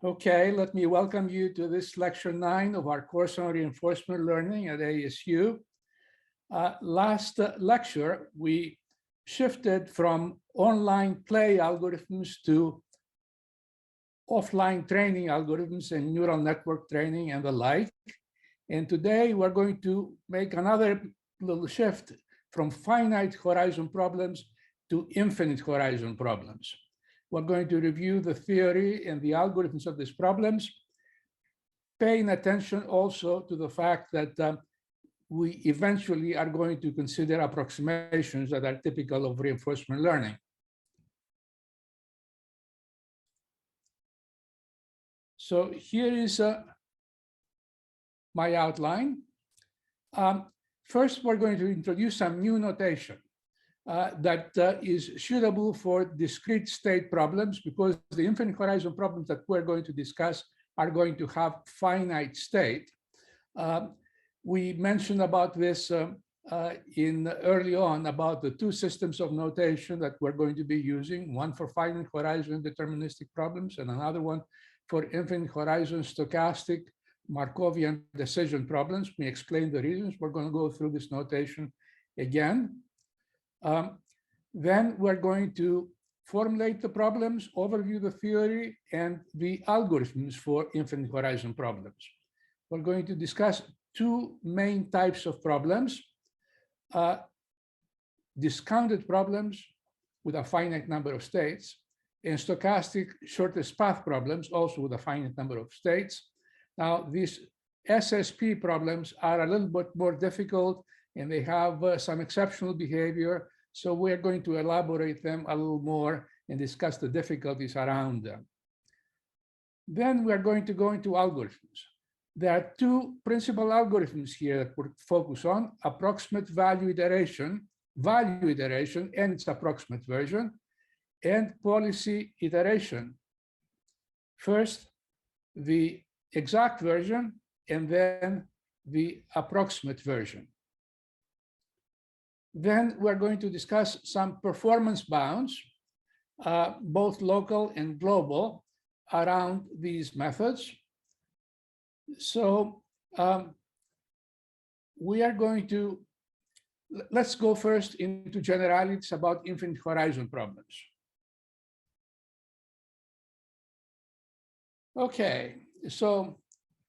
Okay, let me welcome you to this lecture 9 of our course on reinforcement learning at ASU. Last lecture, we shifted from online play algorithms to offline training algorithms and neural network training and the like. And today we're going to make another little shift from finite horizon problems to infinite horizon problems. We're going to review the theory and the algorithms of these problems, paying attention also to the fact that we eventually are going to consider approximations that are typical of reinforcement learning. So here is my outline. First, we're going to introduce some new notation that is suitable for discrete state problems, because the infinite horizon problems that we're going to discuss are going to have finite state. We mentioned about this early on about the two systems of notation that we're going to be using, one for finite horizon deterministic problems and another one for infinite horizon stochastic Markovian decision problems. We explained the reasons. We're going to go through this notation again. Then we're going to formulate the problems, overview the theory, and the algorithms for infinite horizon problems. We're going to discuss two main types of problems: discounted problems with a finite number of states, and stochastic shortest path problems, also with a finite number of states. Now, these SSP problems are a little bit more difficult, and they have some exceptional behavior. So we're going to elaborate them a little more and discuss the difficulties around them. Then we're going to go into algorithms. There are two principal algorithms here that we'll focus on: approximate value iteration, and its approximate version, and policy iteration. First, the exact version, and then the approximate version. Then we're going to discuss some performance bounds, both local and global, around these methods. So we are going to, let's go first into generalities about infinite horizon problems. Okay, so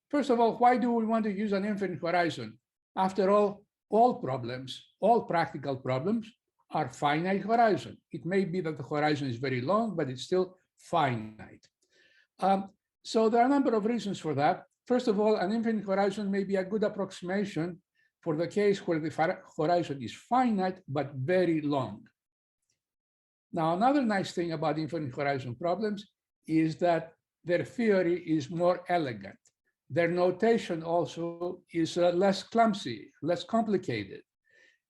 first of all, why do we want to use an infinite horizon? After all problems, all practical problems are finite horizon. It may be that the horizon is very long, but it's still finite. So there are a number of reasons for that. First of all, an infinite horizon may be a good approximation for the case where the horizon is finite, but very long. Now, another nice thing about infinite horizon problems is that their theory is more elegant. Their notation also is less clumsy, less complicated.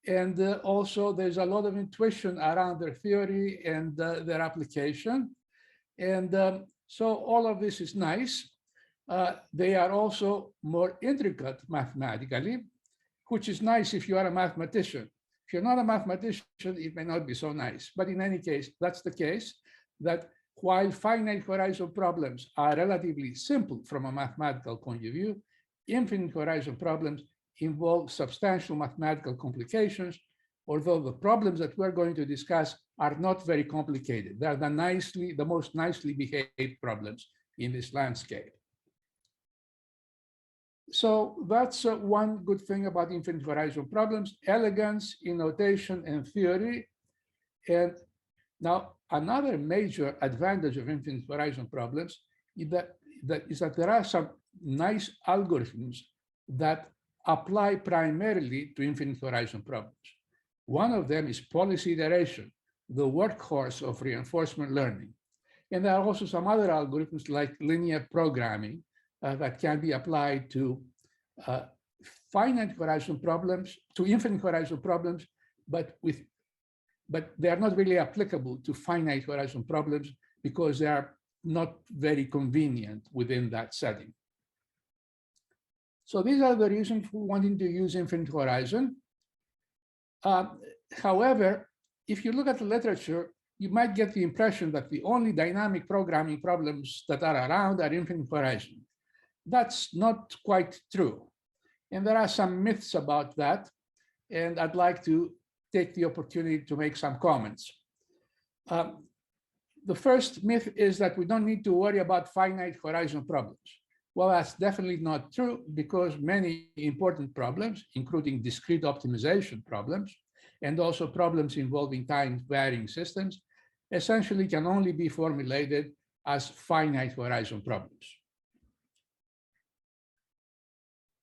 And also there's a lot of intuition around their theory and their application. And so all of this is nice. They are also more intricate mathematically, which is nice if you are a mathematician. If you're not a mathematician, it may not be so nice. But in any case, that's the case, that while finite horizon problems are relatively simple from a mathematical point of view, infinite horizon problems involve substantial mathematical complications, although the problems that we're going to discuss are not very complicated. They're the most nicely behaved problems in this landscape. So that's one good thing about infinite horizon problems: elegance in notation and theory. And now, another major advantage of infinite horizon problems is that there are some nice algorithms that apply primarily to infinite horizon problems. One of them is policy iteration, the workhorse of reinforcement learning. And there are also some other algorithms like linear programming that can be applied to finite horizon problems, to infinite horizon problems, but they are not really applicable to finite horizon problems because they are not very convenient within that setting. So these are the reasons for wanting to use infinite horizon. However, if you look at the literature, you might get the impression that the only dynamic programming problems that are around are infinite horizon. That's not quite true. And there are some myths about that, and I'd like to take the opportunity to make some comments. The first myth is that we don't need to worry about finite horizon problems. Well, that's definitely not true, because many important problems, including discrete optimization problems, and also problems involving time-varying systems, essentially can only be formulated as finite horizon problems.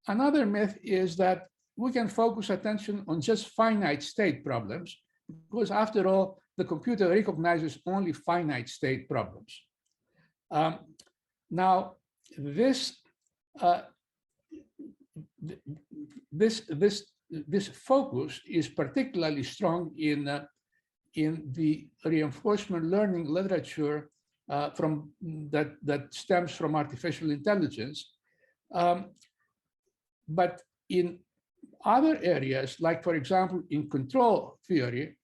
Another myth is that we can focus attention on just finite state problems, because after all, the computer recognizes only finite state problems. Now, this focus is particularly strong in the reinforcement learning literature that stems from artificial intelligence. But in other areas, like for example, in control theory,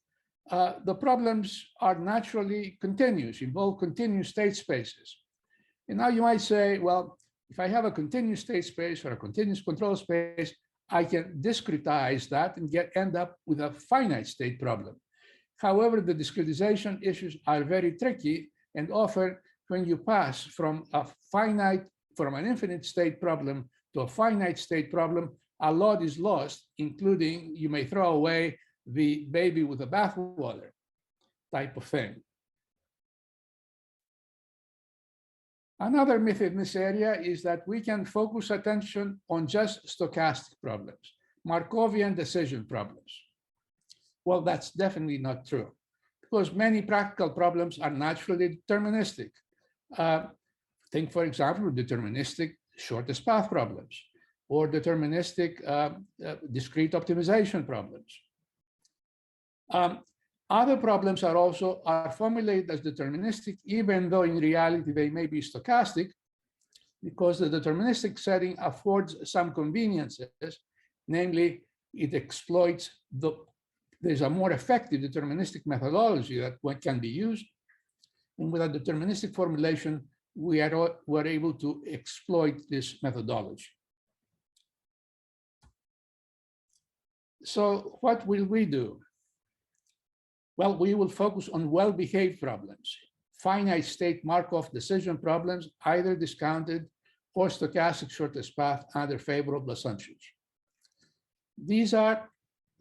the problems are naturally continuous, involve continuous state spaces. And now you might say, well, if I have a continuous state space or a continuous control space, I can discretize that and end up with a finite state problem. However, the discretization issues are very tricky, and often when you pass from an infinite state problem to a finite state problem, a lot is lost, including you may throw away the baby with the bathwater type of thing. Another myth in this area is that we can focus attention on just stochastic problems, Markovian decision problems. Well, that's definitely not true, because many practical problems are naturally deterministic. Think, for example, deterministic shortest path problems, or deterministic discrete optimization problems. Other problems are formulated as deterministic, even though in reality they may be stochastic, because the deterministic setting affords some conveniences, namely it exploits there's a more effective deterministic methodology that can be used. And with a deterministic formulation, we're able to exploit this methodology. So what will we do? Well, we will focus on well-behaved problems, finite state Markov decision problems, either discounted or stochastic shortest path under favorable assumptions. These are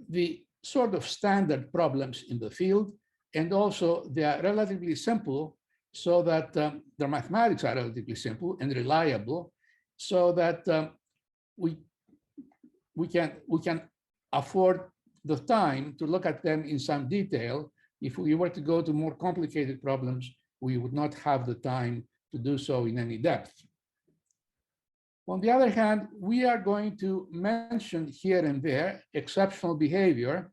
the sort of standard problems in the field, and also they are relatively simple, so that the mathematics are relatively simple and reliable, so that we can afford the time to look at them in some detail. If we were to go to more complicated problems, we would not have the time to do so in any depth. On the other hand, we are going to mention here and there exceptional behavior,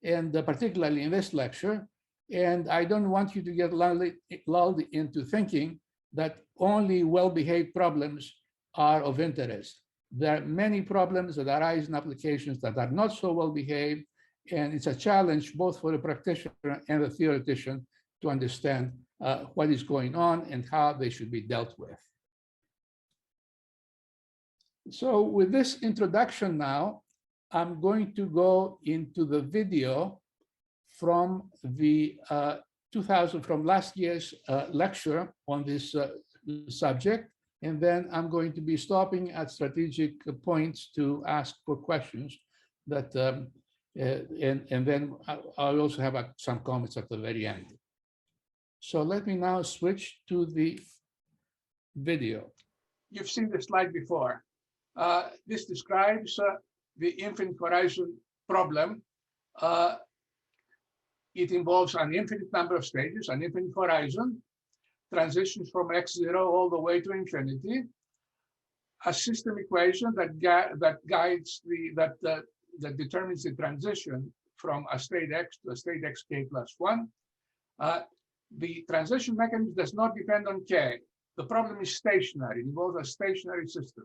and particularly in this lecture. And I don't want you to get lulled into thinking that only well-behaved problems are of interest. There are many problems that arise in applications that are not so well-behaved, and it's a challenge both for the practitioner and the theoretician to understand what is going on and how they should be dealt with. So with this introduction now, I'm going to go into the video from the from last year's lecture on this subject. And then I'm going to be stopping at strategic points to ask for questions that, and then I'll also have some comments at the very end. So let me now switch to the video. You've seen this slide before. This describes the infinite horizon problem. It involves an infinite number of stages, an infinite horizon, transitions from x0 all the way to infinity, a system equation that determines the transition from a state x to a state xk plus 1. The transition mechanism does not depend on k. The problem is stationary. It involves a stationary system.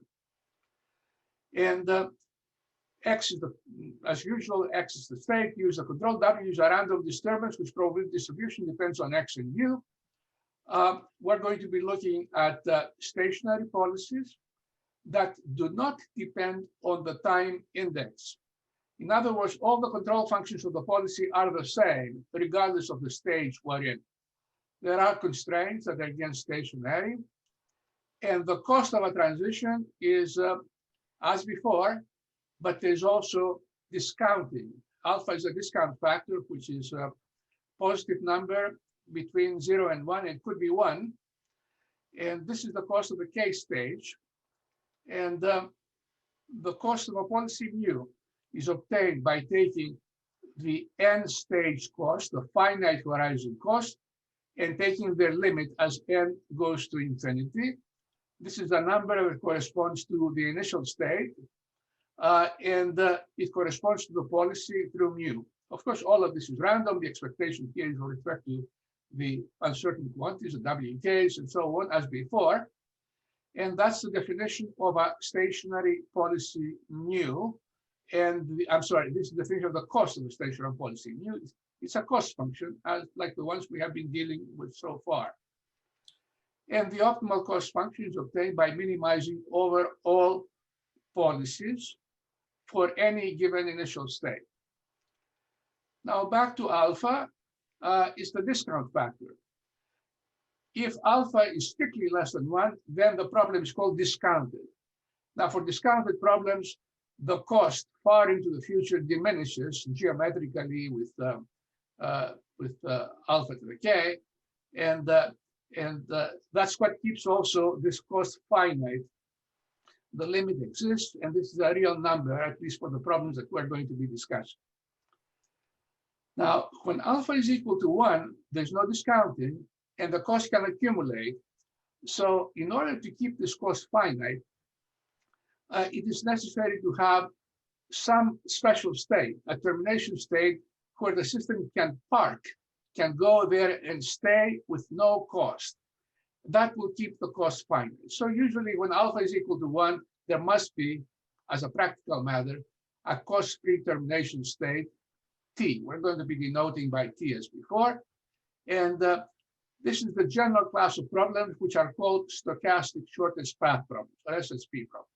And X is the, as usual, X is the state, U is the control, W is a random disturbance, which probability distribution depends on X and U. We're going to be looking at stationary policies that do not depend on the time index. In other words, all the control functions of the policy are the same, regardless of the stage we're in. There are constraints that are again stationary, and the cost of a transition is as before, but there's also discounting. Alpha is a discount factor, which is a positive number between 0 and 1, and could be 1. And this is the cost of the K stage. And the cost of a policy mu is obtained by taking the n stage cost, the finite horizon cost, and taking their limit as n goes to infinity. This is a number that corresponds to the initial state, and it corresponds to the policy through mu. Of course, all of this is random. The expectation here is with respect to the uncertain quantities, the WKs, and so on, as before. And that's the definition of a stationary policy mu. And I'm sorry, this is the definition of the cost of the stationary policy mu. It's a cost function, as like the ones we have been dealing with so far. And the optimal cost function is obtained by minimizing over all policies for any given initial state. Now back to alpha is the discount factor. If alpha is strictly less than 1, then the problem is called discounted. Now for discounted problems, the cost far into the future diminishes geometrically with alpha to the k, and that's what keeps also this cost finite. The limit exists, and this is a real number, at least for the problems that we're going to be discussing. Now, when alpha is equal to 1, there's no discounting, and the cost can accumulate. So in order to keep this cost finite, it is necessary to have some special state, a termination state, where the system can park, can go there and stay with no cost. That will keep the cost finite. So usually when alpha is equal to 1, there must be, as a practical matter, a cost-free termination state, T. We're going to be denoting by T as before. And this is the general class of problems which are called stochastic shortest path problems, or SSP problems.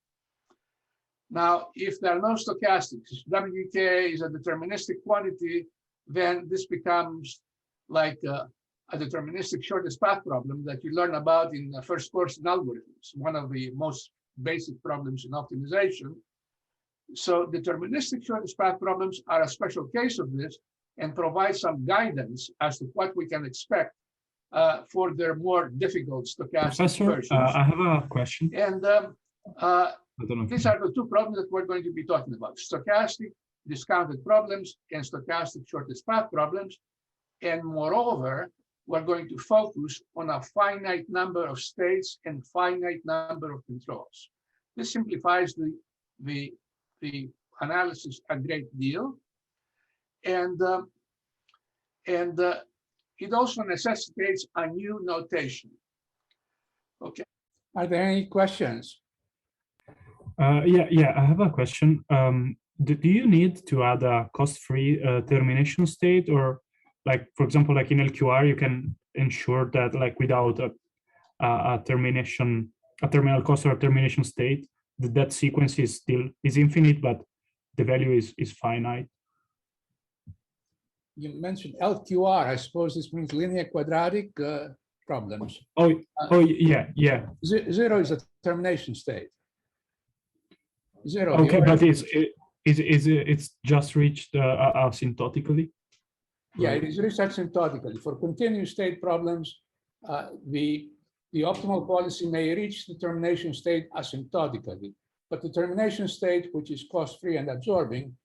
Now, if there are no stochastics, WK is a deterministic quantity, then this becomes like a deterministic shortest path problem that you learn about in the first course in algorithms, one of the most basic problems in optimization. So deterministic shortest path problems are a special case of this and provide some guidance as to what we can expect for their more difficult stochastic versions. I have a question. And these are the two problems that we're going to be talking about: stochastic discounted problems and stochastic shortest path problems. And moreover, we're going to focus on a finite number of states and finite number of controls. This simplifies the analysis a great deal, and it also necessitates a new notation. Okay. Are there any questions? Yeah, I have a question. Do you need to add a cost-free termination state, or like, for example, like in LQR, you can ensure that like without a terminal cost or a termination state, that sequence is infinite, but the value is finite. You mentioned LQR. I suppose this means linear quadratic problems. Oh yeah. 0 is a termination state. 0. Okay, but it's just reached asymptotically. Yeah, it is reached asymptotically. For continuous state problems, the optimal policy may reach the termination state asymptotically, but the termination state, which is cost-free and absorbing,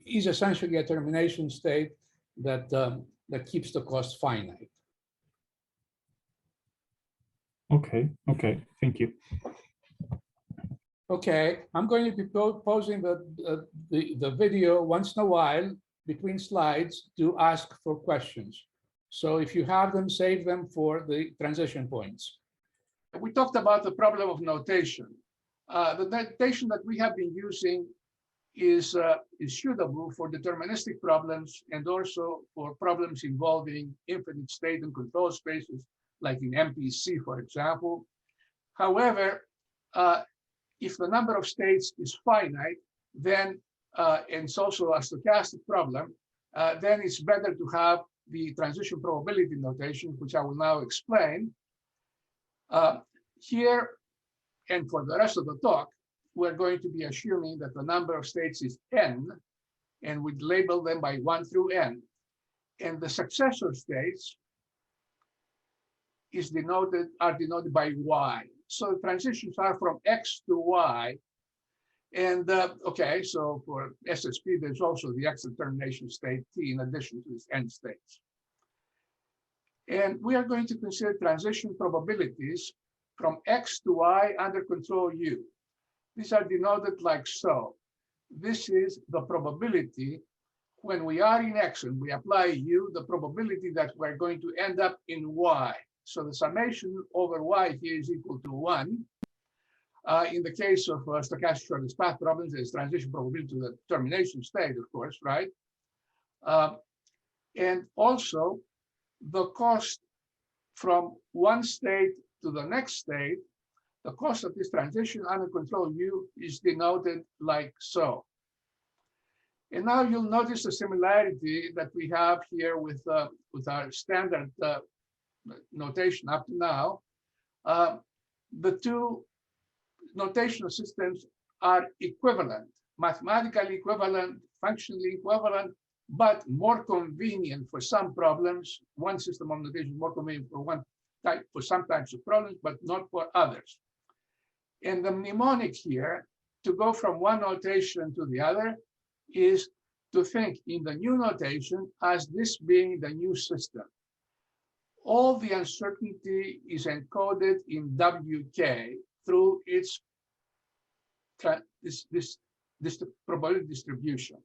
is essentially a termination state that keeps the cost finite. Okay, thank you. Okay, I'm going to be posing the video once in a while between slides to ask for questions. So if you have them, save them for the transition points. We talked about the problem of notation. The notation that we have been using is suitable for deterministic problems and also for problems involving infinite state and control spaces, like in MPC, for example. However, if the number of states is finite, then, and it's also a stochastic problem, then it's better to have the transition probability notation, which I will now explain. Here, and for the rest of the talk, we're going to be assuming that the number of states is n, and we label them by 1 through n. And the successor states are denoted by y. So transitions are from x to y. And okay, so for SSP, there's also the x determination state t in addition to these n states. And we are going to consider transition probabilities from x to y under control u. These are denoted like so. This is the probability when we are in x and we apply u, the probability that we're going to end up in y. So the summation over y here is equal to 1. In the case of stochastic shortest path problems, there's transition probability to the termination state, of course, right? And also the cost from one state to the next state, the cost of this transition under control u is denoted like so. And now you'll notice the similarity that we have here with our standard notation up to now. The two notational systems are equivalent, mathematically equivalent, functionally equivalent, but more convenient for some problems. One system of notation is more convenient for some types of problems, but not for others. And the mnemonic here, to go from one notation to the other, is to think in the new notation as this being the new system. All the uncertainty is encoded in WK through its this probability distribution.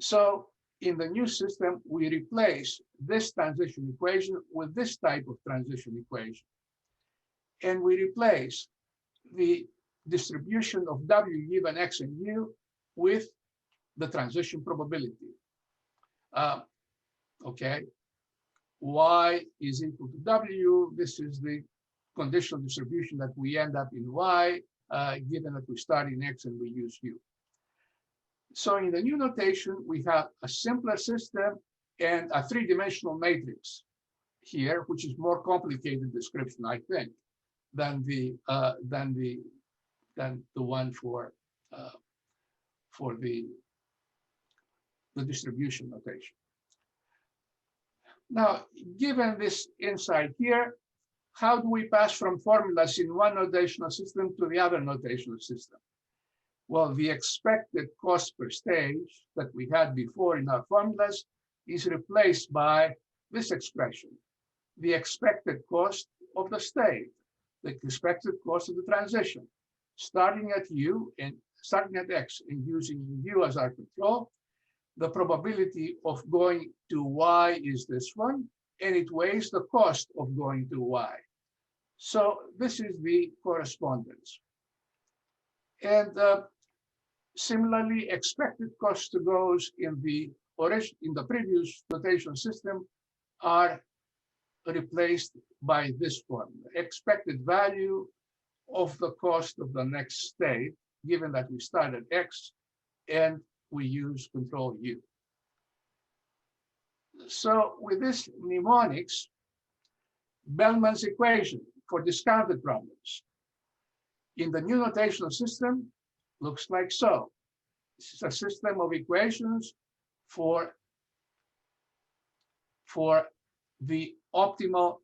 So in the new system, we replace this transition equation with this type of transition equation. And we replace the distribution of W given X and U with the transition probability. Okay, Y is equal to W. This is the conditional distribution that we end up in Y, given that we start in X and we use U. So in the new notation, we have a simpler system and a three-dimensional matrix here, which is more complicated description, I think, than the one for the distribution notation. Now, given this insight here, how do we pass from formulas in one notational system to the other notational system? Well, the expected cost per stage that we had before in our formulas is replaced by this expression, the expected cost of the state, the expected cost of the transition, starting at U and starting at X and using U as our control. The probability of going to Y is this one, and it weighs the cost of going to Y. So this is the correspondence. And similarly, expected cost to goes in the previous notational system are replaced by this formula. Expected value of the cost of the next state, given that we start at X and we use control U. So with this mnemonics, Bellman's equation for discounted problems in the new notational system looks like so. This is a system of equations for the optimal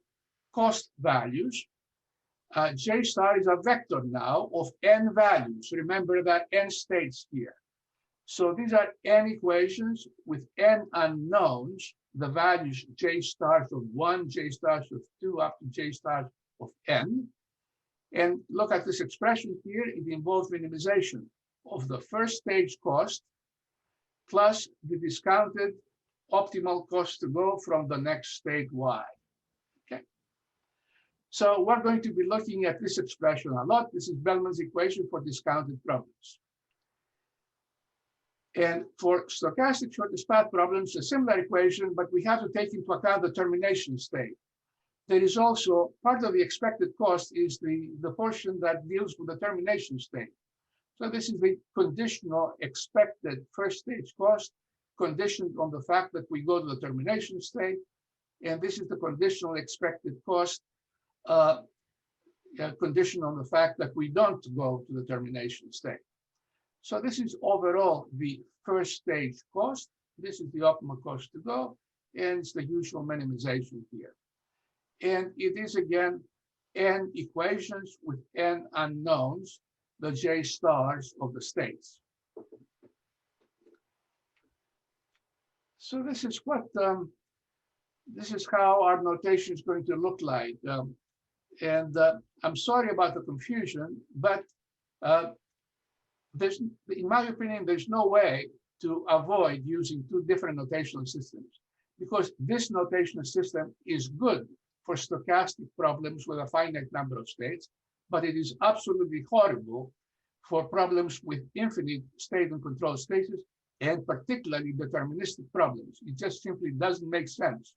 cost values. J star is a vector now of n values. Remember that n states here. So these are n equations with n unknowns, the values J stars of 1, J stars of 2, up to J stars of n. And look at this expression here. It involves minimization of the first stage cost plus the discounted optimal cost to go from the next state Y. Okay. So we're going to be looking at this expression a lot. This is Bellman's equation for discounted problems. And for stochastic shortest path problems, a similar equation, but we have to take into account the termination state. There is also part of the expected cost is the portion that deals with the termination state. So this is the conditional expected first stage cost, conditioned on the fact that we go to the termination state. And this is the conditional expected cost, conditioned on the fact that we don't go to the termination state. So this is overall the first stage cost. This is the optimal cost to go, and it's the usual minimization here. And it is again n equations with n unknowns, the J stars of the states. So this is what this is how our notation is going to look like. I'm sorry about the confusion, but in my opinion, there's no way to avoid using two different notational systems, because this notational system is good for stochastic problems with a finite number of states, but it is absolutely horrible for problems with infinite state and control spaces, and particularly deterministic problems. It just simply doesn't make sense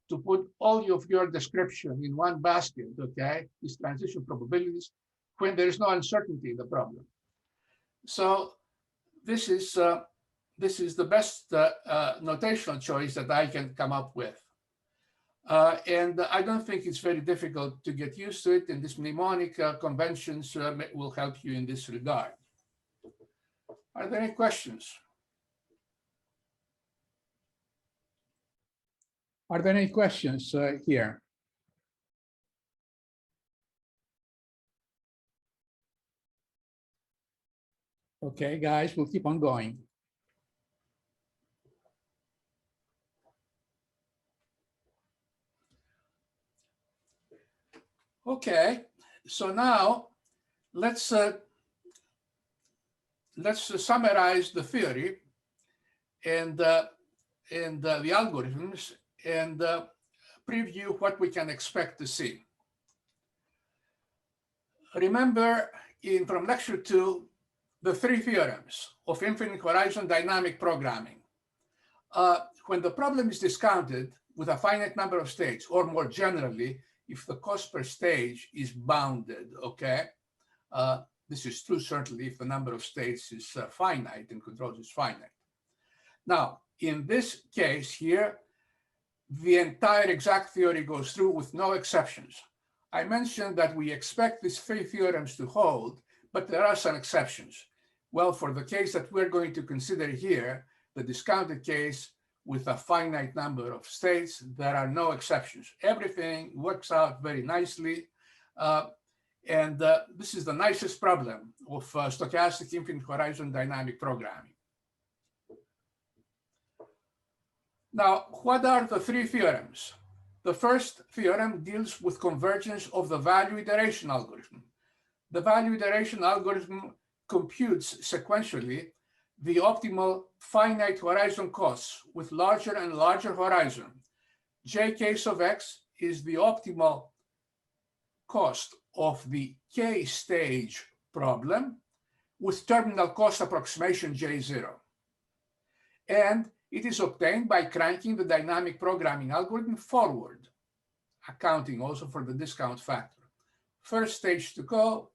to put all of your description in one basket, okay, these transition probabilities, when there is no uncertainty in the problem. So this is the best notational choice that I can come up with. And I don't think it's very difficult to get used to it, and these mnemonic conventions will help you in this regard. Are there any questions? Are there any questions here? Okay, guys, we'll keep on going. Okay, so now let's summarize the theory and the algorithms and preview what we can expect to see. Remember from lecture 2, the 3 theorems of infinite horizon dynamic programming. When the problem is discounted with a finite number of states, or more generally, if the cost per stage is bounded, okay? This is true certainly if the number of states is finite and controls is finite. Now, in this case here, the entire exact theory goes through with no exceptions. I mentioned that we expect these 3 theorems to hold, but there are some exceptions. Well, for the case that we're going to consider here, the discounted case with a finite number of states, there are no exceptions. Everything works out very nicely. This is the nicest problem of stochastic infinite horizon dynamic programming. Now, what are the 3 theorems? The first theorem deals with convergence of the value iteration algorithm. The value iteration algorithm computes sequentially the optimal finite horizon costs with larger and larger horizon. J case of x is the optimal cost of the k stage problem with terminal cost approximation J0. And it is obtained by cranking the dynamic programming algorithm forward, accounting also for the discount factor. First stage to go,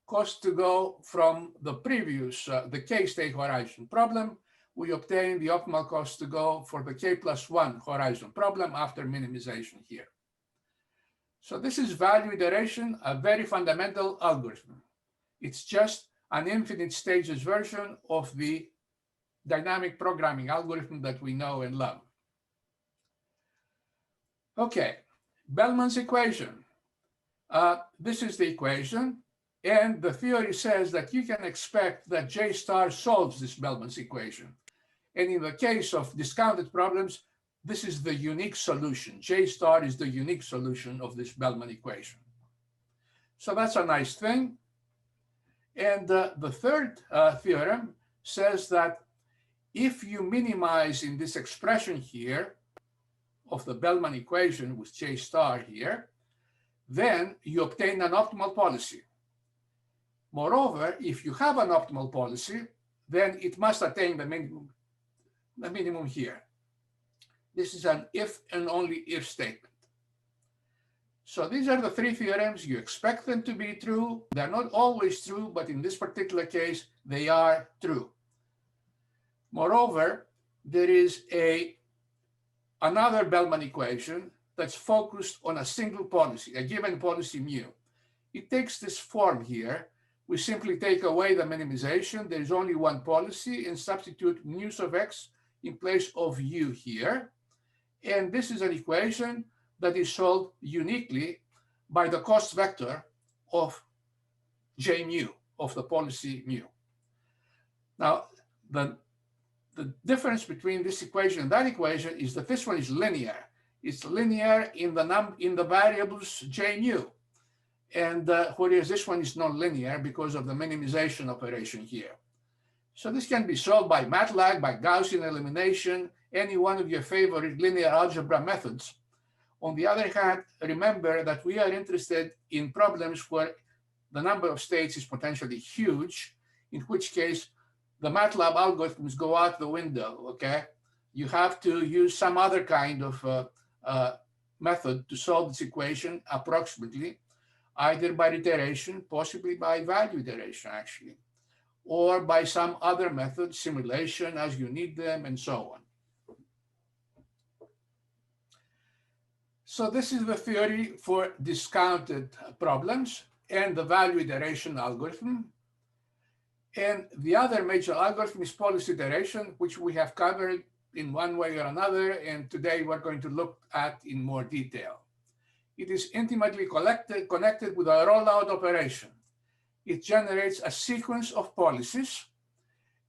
cost to go from the previous, the k stage horizon problem, we obtain the optimal cost to go for the k+1 horizon problem after minimization here. So this is value iteration, a very fundamental algorithm. It's just an infinite stages version of the dynamic programming algorithm that we know and love. Okay, Bellman's equation. This is the equation, and the theory says that you can expect that J star solves this Bellman's equation. And in the case of discounted problems, this is the unique solution. J star is the unique solution of this Bellman equation. So that's a nice thing. And the third theorem says that if you minimize in this expression here, of the Bellman equation with J star here, then you obtain an optimal policy. Moreover, if you have an optimal policy, then it must attain the minimum here. This is an if and only if statement. So these are the three theorems. You expect them to be true. They're not always true, but in this particular case, they are true. Moreover, there is another Bellman equation that's focused on a single policy, a given policy mu. It takes this form here. We simply take away the minimization. There's only one policy and substitute mu of x in place of u here. And this is an equation that is solved uniquely by the cost vector of J mu, of the policy mu. Now, the difference between this equation and that equation is that this one is linear. It's linear in the variables J mu. And whereas this one is non-linear because of the minimization operation here. So this can be solved by MATLAB, by Gaussian elimination, any one of your favorite linear algebra methods. On the other hand, remember that we are interested in problems where the number of states is potentially huge, in which case the MATLAB algorithms go out the window, okay? You have to use some other kind of method to solve this equation approximately, either by iteration, possibly by value iteration actually, or by some other method, simulation as you need them, and so on. So this is the theory for discounted problems and the value iteration algorithm. And the other major algorithm is policy iteration, which we have covered in one way or another, and today we're going to look at in more detail. It is intimately connected with a rollout operation. It generates a sequence of policies,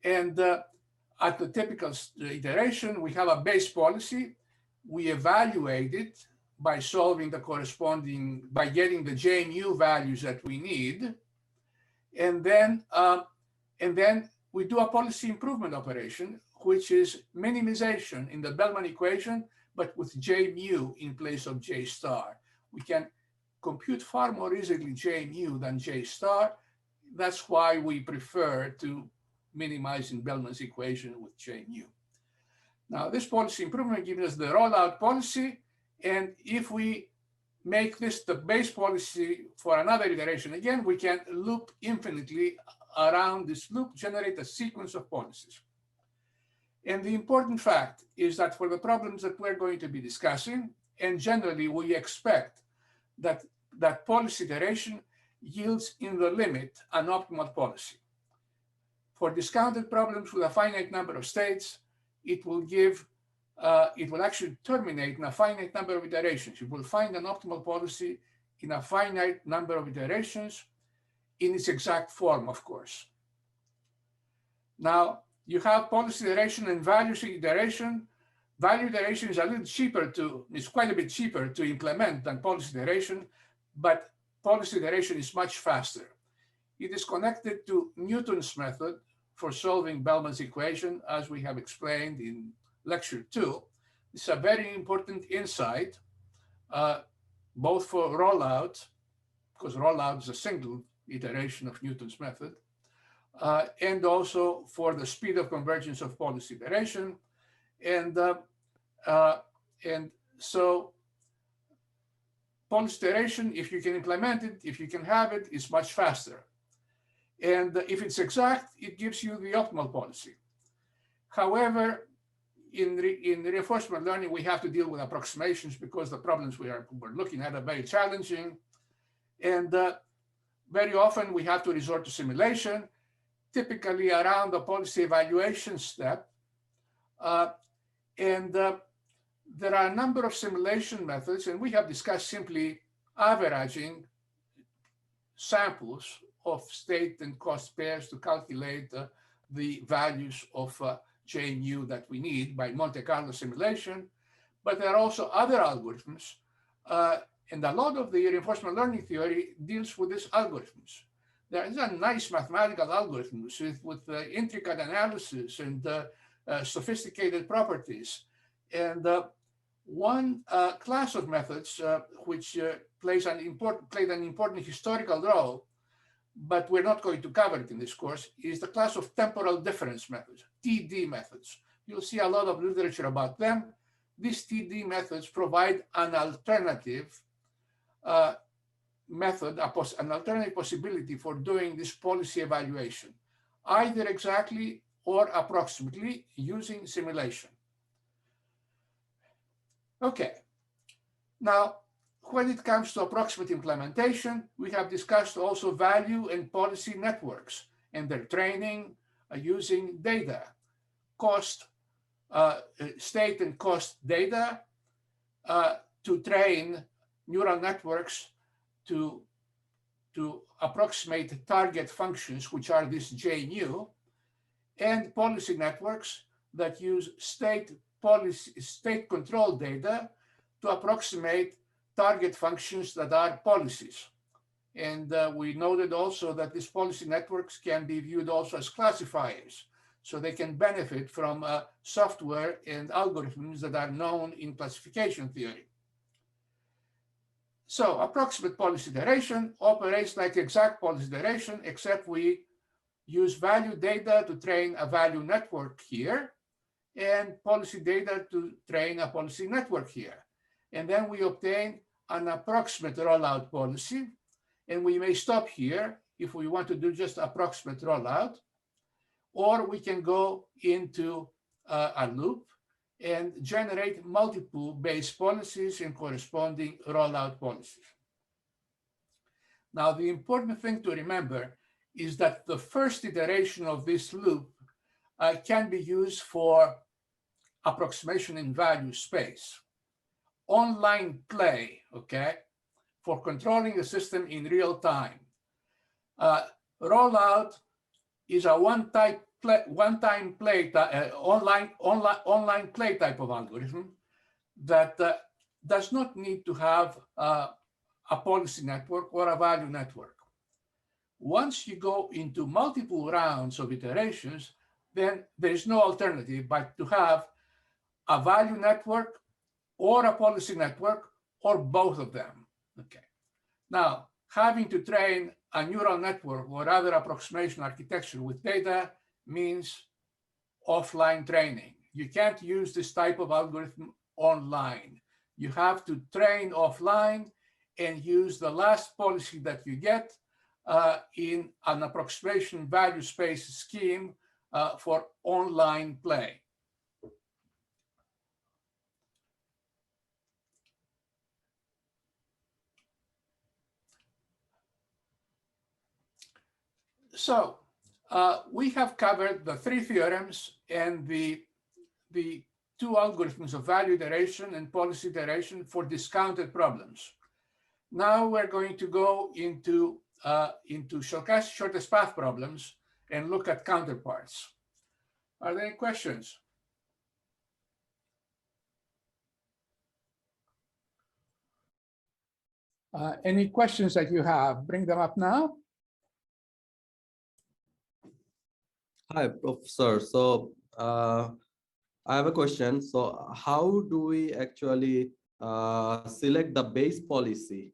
and at the typical iteration, we have a base policy. We evaluate it by solving the corresponding, by getting the J mu values that we need, and then we do a policy improvement operation, which is minimization in the Bellman equation, but with J mu in place of J star. We can compute far more easily J mu than J star. That's why we prefer to minimize in Bellman's equation with J mu. Now, this policy improvement gives us the rollout policy, and if we make this the base policy for another iteration, again, we can loop infinitely around this loop, generate a sequence of policies. And the important fact is that for the problems that we're going to be discussing, and generally we expect that policy iteration yields in the limit an optimal policy. For discounted problems with a finite number of states, it will actually terminate in a finite number of iterations. You will find an optimal policy in a finite number of iterations in its exact form, of course. Now, you have policy iteration and value iteration. Value iteration is a little cheaper it's quite a bit cheaper to implement than policy iteration, but policy iteration is much faster. It is connected to Newton's method for solving Bellman's equation, as we have explained in lecture 2. It's a very important insight, both for rollout, because rollout is a single iteration of Newton's method, and also for the speed of convergence of policy iteration. And so policy iteration, if you can implement it, if you can have it, is much faster. And if it's exact, it gives you the optimal policy. However, in reinforcement learning, we have to deal with approximations because the problems we're looking at are very challenging. And very often we have to resort to simulation, typically around the policy evaluation step. There are a number of simulation methods, and we have discussed simply averaging samples of state and cost pairs to calculate the values of J mu that we need by Monte Carlo simulation. But there are also other algorithms, and a lot of the reinforcement learning theory deals with these algorithms. There is a nice mathematical algorithms with intricate analysis and sophisticated properties. And One class of methods which played an important historical role, but we're not going to cover it in this course, is the class of temporal difference methods, TD methods. You'll see a lot of literature about them. These TD methods provide an alternative method, an alternative possibility for doing this policy evaluation, either exactly or approximately using simulation. Okay, now when it comes to approximate implementation, we have discussed also value and policy networks and their training using data, cost, state and cost data to train neural networks to approximate target functions, which are this JNU, and policy networks that use state control data to approximate target functions that are policies. And we noted also that these policy networks can be viewed also as classifiers, so they can benefit from software and algorithms that are known in classification theory. So approximate policy iteration operates like exact policy iteration, except we use value data to train a value network here and policy data to train a policy network here. And then we obtain an approximate rollout policy, and we may stop here if we want to do just approximate rollout, or we can go into a loop and generate multiple base policies and corresponding rollout policies. Now, the important thing to remember is that the first iteration of this loop can be used for approximation in value space. Online play, okay, for controlling the system in real time. Rollout is a one-time play online play type of algorithm that does not need to have a policy network or a value network. Once you go into multiple rounds of iterations, then there is no alternative but to have a value network or a policy network or both of them. Okay. Now, having to train a neural network or other approximation architecture with data means offline training. You can't use this type of algorithm online. You have to train offline and use the last policy that you get in an approximation value space scheme for online play. So we have covered the three theorems and the two algorithms of value iteration and policy iteration for discounted problems. Now we're going to go into Stochastic shortest path problems and look at counterparts. Are there any questions? Any questions that you have, bring them up now. Hi, Professor. So I have a question. So how do we actually select the base policy?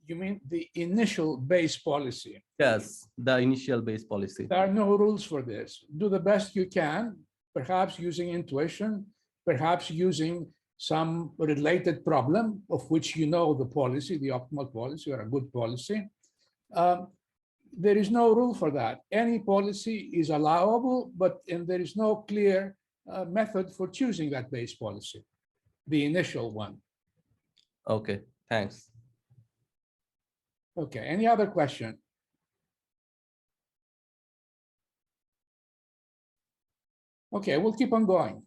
You mean the initial base policy? Yes, the initial base policy. There are no rules for this. Do the best you can, perhaps using intuition, perhaps using some related problem of which you know the policy, the optimal policy or a good policy. There is no rule for that. Any policy is allowable, and there is no clear method for choosing that base policy, the initial one. Okay, thanks. Okay, any other question? Okay, we'll keep on going.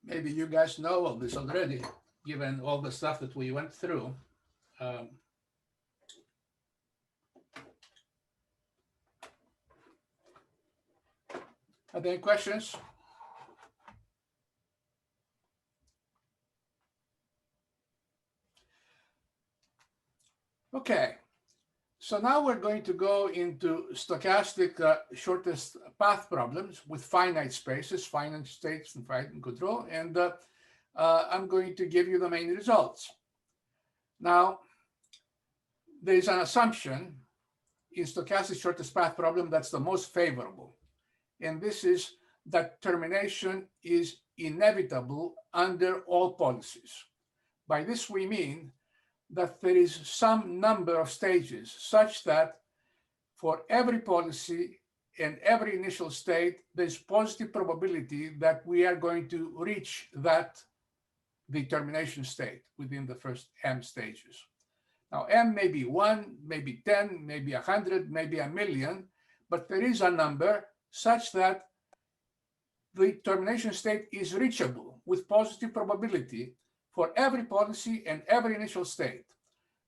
Maybe you guys know all this already, given all the stuff that we went through. Are there any questions? Okay, So now we're going to go into stochastic shortest path problems with finite spaces, finite states, and finite control. And I'm going to give you the main results. Now, there's an assumption in stochastic shortest path problem that's the most favorable. And this is that termination is inevitable under all policies. By this, we mean that there is some number of stages such that for every policy and every initial state, there's positive probability that we are going to reach that the termination state within the first M stages. Now, M may be 1, maybe 10, maybe 100, maybe 1,000,000, but there is a number such that the termination state is reachable with positive probability for every policy and every initial state.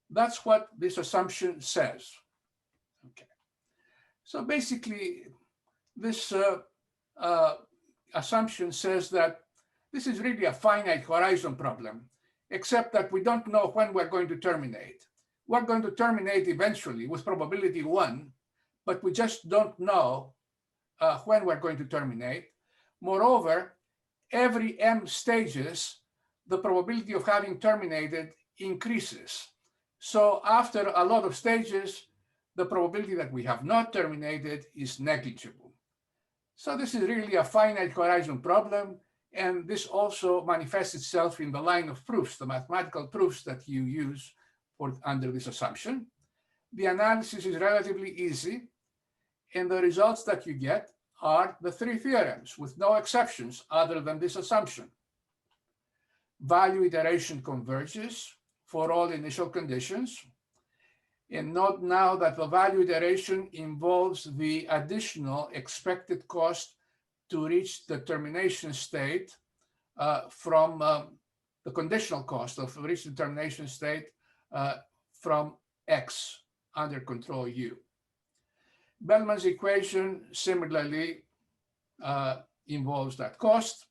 That's what this assumption says. Okay. So basically, this assumption says that this is really a finite horizon problem, except that we don't know when we're going to terminate. We're going to terminate eventually with probability 1, but we just don't know when we're going to terminate. Moreover, every M stages, the probability of having terminated increases. So after a lot of stages, the probability that we have not terminated is negligible. So this is really a finite horizon problem, and this also manifests itself in the line of proofs, the mathematical proofs that you use under this assumption. The analysis is relatively easy, and the results that you get are the 3 theorems with no exceptions other than this assumption. Value iteration converges for all initial conditions. And note now that the value iteration involves the additional expected cost to reach the termination state from the conditional cost of reaching the termination state from X under control U. Bellman's equation similarly involves that cost,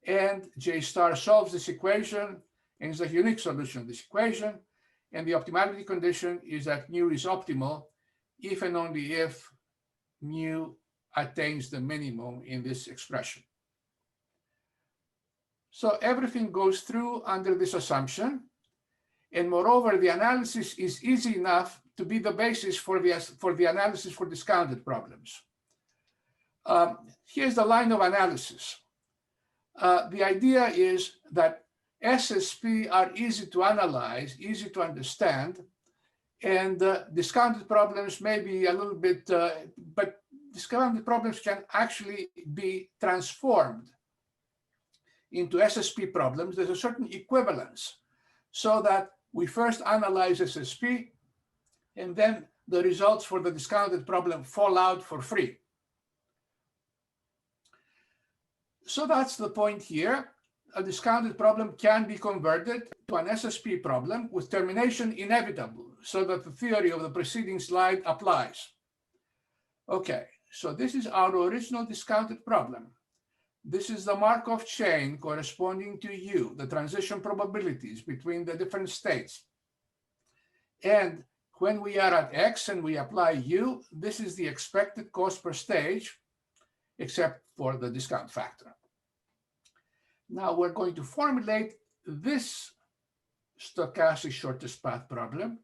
and J star solves this equation and is a unique solution of this equation, and the optimality condition is that mu is optimal if and only if mu attains the minimum in this expression. So everything goes through under this assumption, and moreover, the analysis is easy enough to be the basis for the analysis for discounted problems. Here's the line of analysis. The idea is that SSP are easy to analyze, easy to understand, and discounted problems may be a little bit, but discounted problems can actually be transformed into SSP problems. There's a certain equivalence, so that we first analyze SSP, and then the results for the discounted problem fall out for free. So that's the point here. A discounted problem can be converted to an SSP problem with termination inevitable, so that the theory of the preceding slide applies. Okay, so this is our original discounted problem. This is the Markov chain corresponding to U, the transition probabilities between the different states. And when we are at X and we apply U, this is the expected cost per stage, except for the discount factor. Now we're going to formulate this stochastic shortest path problem,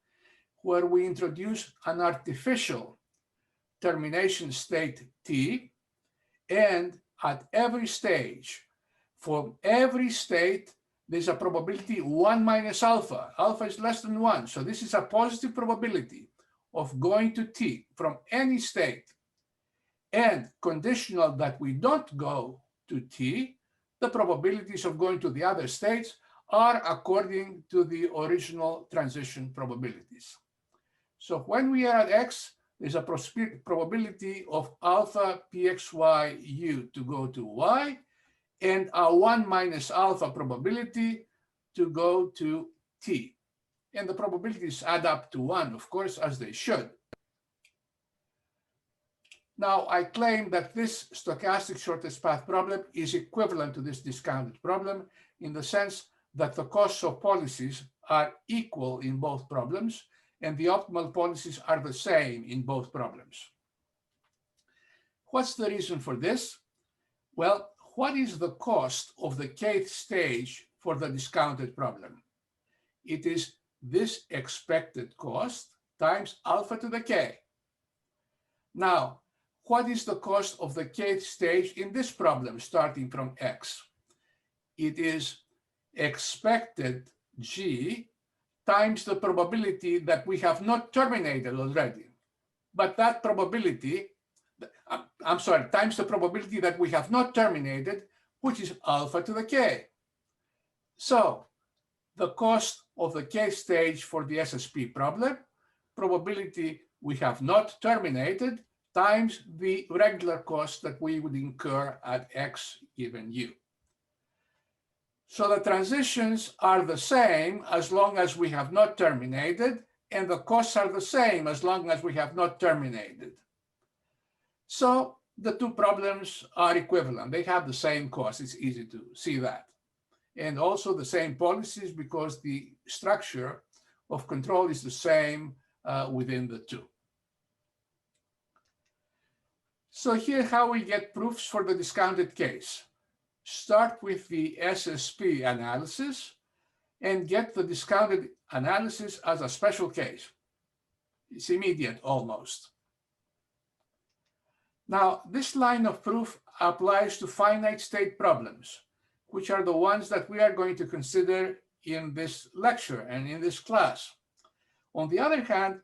where we introduce an artificial termination state T, and at every stage, for every state, there's a probability 1 minus alpha. Alpha is less than 1, so this is a positive probability of going to T from any state. And conditional that we don't go to T, the probabilities of going to the other states are according to the original transition probabilities. So when we are at X, there's a probability of alpha pxy u to go to y, and a 1 minus alpha probability to go to t. And the probabilities add up to 1, of course, as they should. Now, I claim that this stochastic shortest path problem is equivalent to this discounted problem in the sense that the costs of policies are equal in both problems, and the optimal policies are the same in both problems. What's the reason for this? Well, what is the cost of the kth stage for the discounted problem? It is this expected cost times alpha to the k. Now, what is the cost of the kth stage in this problem starting from x? It is expected g times the probability that we have not terminated already. But that probability, times the probability that we have not terminated, which is alpha to the k. So the cost of the k stage for the SSP problem, probability we have not terminated, times the regular cost that we would incur at x given u. So the transitions are the same as long as we have not terminated, and the costs are the same as long as we have not terminated. So the two problems are equivalent. They have the same cost. It's easy to see that. And also the same policies because the structure of control is the same within the two. So here how we get proofs for the discounted case. Start with the SSP analysis and get the discounted analysis as a special case. It's immediate almost. Now, this line of proof applies to finite state problems, which are the ones that we are going to consider in this lecture and in this class. On the other hand,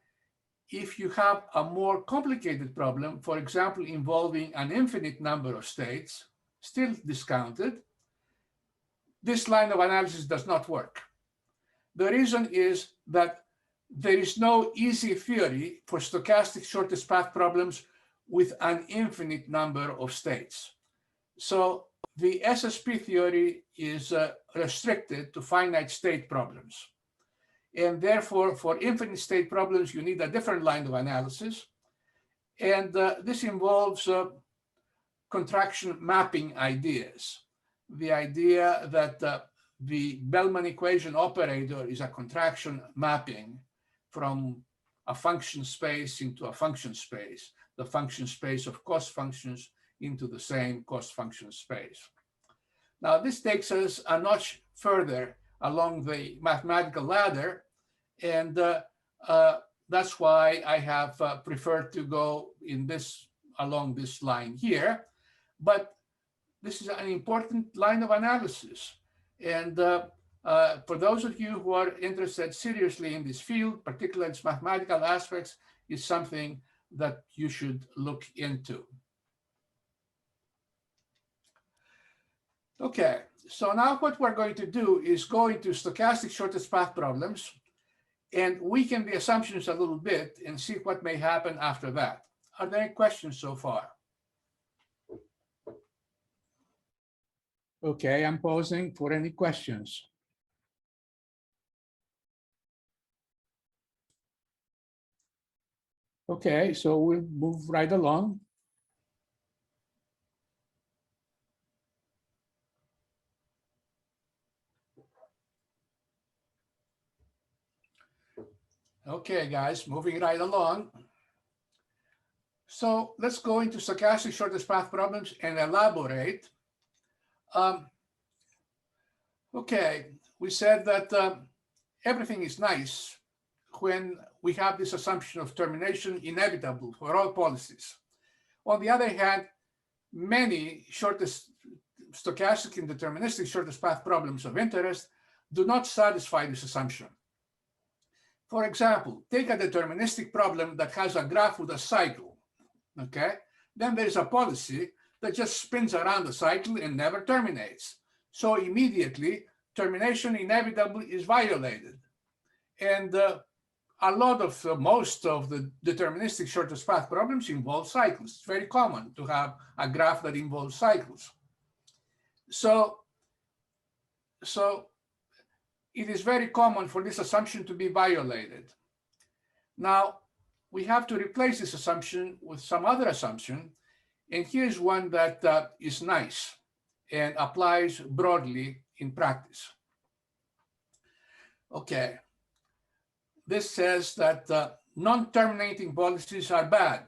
if you have a more complicated problem, for example, involving an infinite number of states, still discounted, this line of analysis does not work. The reason is that there is no easy theory for stochastic shortest path problems with an infinite number of states. So the SSP theory is restricted to finite state problems. And therefore, for infinite state problems, you need a different line of analysis. And this involves contraction mapping ideas. The idea that the Bellman equation operator is a contraction mapping from a function space into a function space, the function space of cost functions into the same cost function space. Now, this takes us a notch further along the mathematical ladder, and that's why I have preferred to go along this line here. But this is an important line of analysis. And for those of you who are interested seriously in this field, particularly its mathematical aspects, is something that you should look into. Okay, so now what we're going to do is go into stochastic shortest path problems and weaken the assumptions a little bit and see what may happen after that. Are there any questions so far? Okay, I'm pausing for any questions. Okay, so we'll move right along. Okay, guys, moving right along. So let's go into stochastic shortest path problems and elaborate. Okay, we said that everything is nice when we have this assumption of termination inevitable for all policies. On the other hand, many stochastic and deterministic shortest path problems of interest do not satisfy this assumption. For example, take a deterministic problem that has a graph with a cycle, okay? Then there's a policy that just spins around the cycle and never terminates. So immediately, termination inevitable is violated. And most of the deterministic shortest path problems involve cycles. It's very common to have a graph that involves cycles. So it is very common for this assumption to be violated. Now, we have to replace this assumption with some other assumption. And here's one that is nice and applies broadly in practice. Okay. this says that non-terminating policies are bad.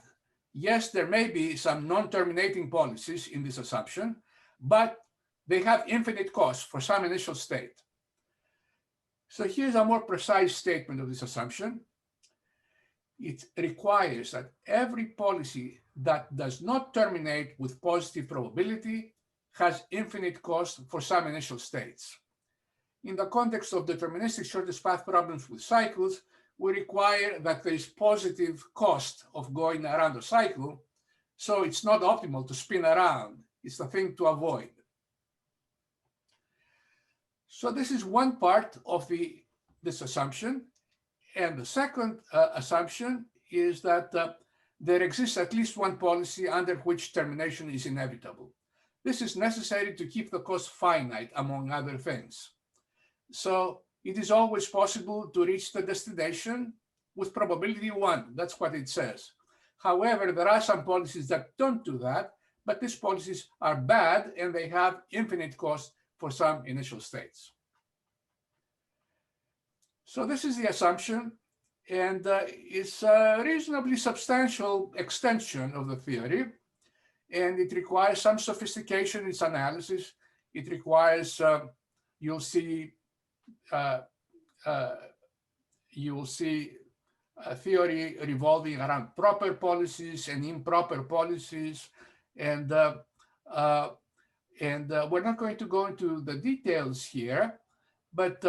Yes, there may be some non-terminating policies in this assumption, but they have infinite cost for some initial state. So here's a more precise statement of this assumption. It requires that every policy that does not terminate with positive probability has infinite cost for some initial states. In the context of deterministic shortest path problems with cycles, we require that there is positive cost of going around a cycle, so it's not optimal to spin around. It's the thing to avoid. So this is one part of this assumption. And the second assumption is that there exists at least one policy under which termination is inevitable. This is necessary to keep the cost finite, among other things. So it is always possible to reach the destination with probability 1. That's what it says. However, there are some policies that don't do that, but these policies are bad and they have infinite cost for some initial states. So this is the assumption, and it's a reasonably substantial extension of the theory, and it requires some sophistication in its analysis. It requires, you'll see a theory revolving around proper policies and improper policies, and we're not going to go into the details here, but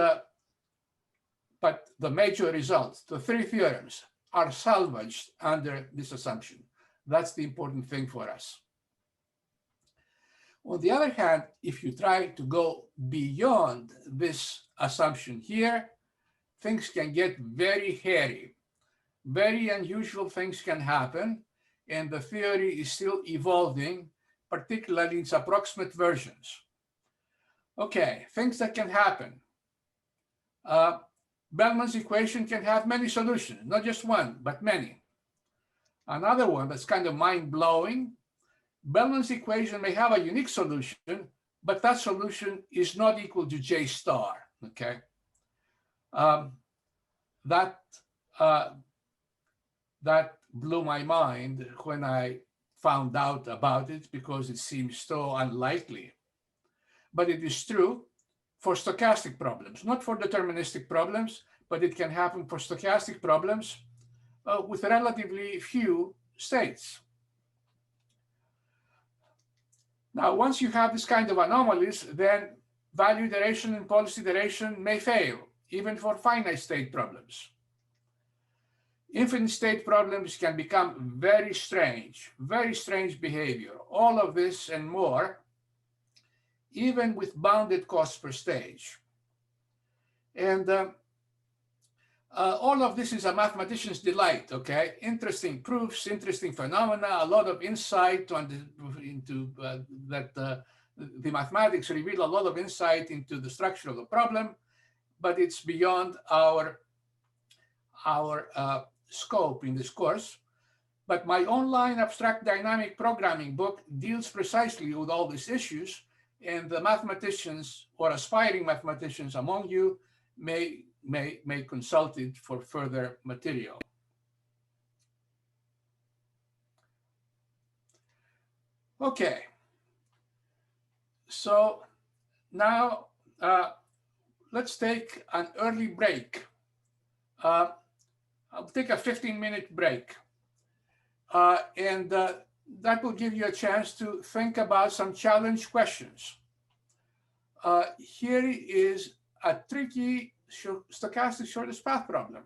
the major results, the three theorems, are salvaged under this assumption. That's the important thing for us. On the other hand, if you try to go beyond this assumption here, things can get very hairy. Very unusual things can happen, and the theory is still evolving, particularly in its approximate versions. Okay, things that can happen. Bellman's equation can have many solutions, not just one, but many. Another one that's kind of mind-blowing, Bellman's equation may have a unique solution, but that solution is not equal to J star, okay? That blew my mind when I found out about it because it seems so unlikely. But it is true for stochastic problems, not for deterministic problems, but it can happen for stochastic problems with relatively few states. Now, once you have this kind of anomalies, then value iteration and policy iteration may fail, even for finite state problems. Infinite state problems can become very strange behavior. All of this and more, even with bounded costs per stage. And all of this is a mathematician's delight, okay? Interesting proofs, interesting phenomena, a lot of insight into the mathematics reveal a lot of insight into the structure of the problem, but it's beyond our scope in this course. But my online abstract dynamic programming book deals precisely with all these issues, and the mathematicians or aspiring mathematicians among you may consult it for further material. Okay, so now let's take an early break. I'll take a 15-minute break, and that will give you a chance to think about some challenge questions. Here is a tricky stochastic shortest path problem,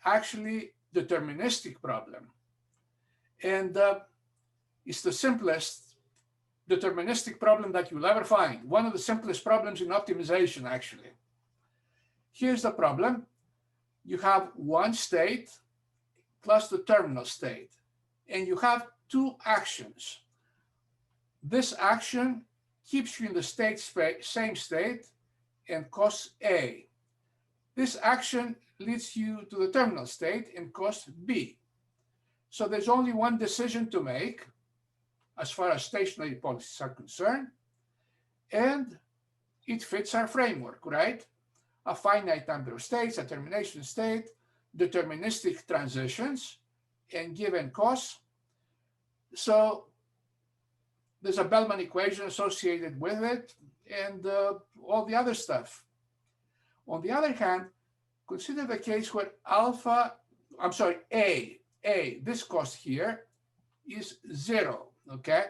actually deterministic problem. And it's the simplest deterministic problem that you'll ever find. One of the simplest problems in optimization, actually. Here's the problem. You have one state plus the terminal state, and you have two actions. This action keeps you in the same state and costs A. This action leads you to the terminal state and costs B. So there's only one decision to make as far as stationary policies are concerned, and it fits our framework, right? a finite number of states, a termination state, deterministic transitions, and given costs. So there's a Bellman equation associated with it and all the other stuff. On the other hand, consider the case where this cost here is 0, okay?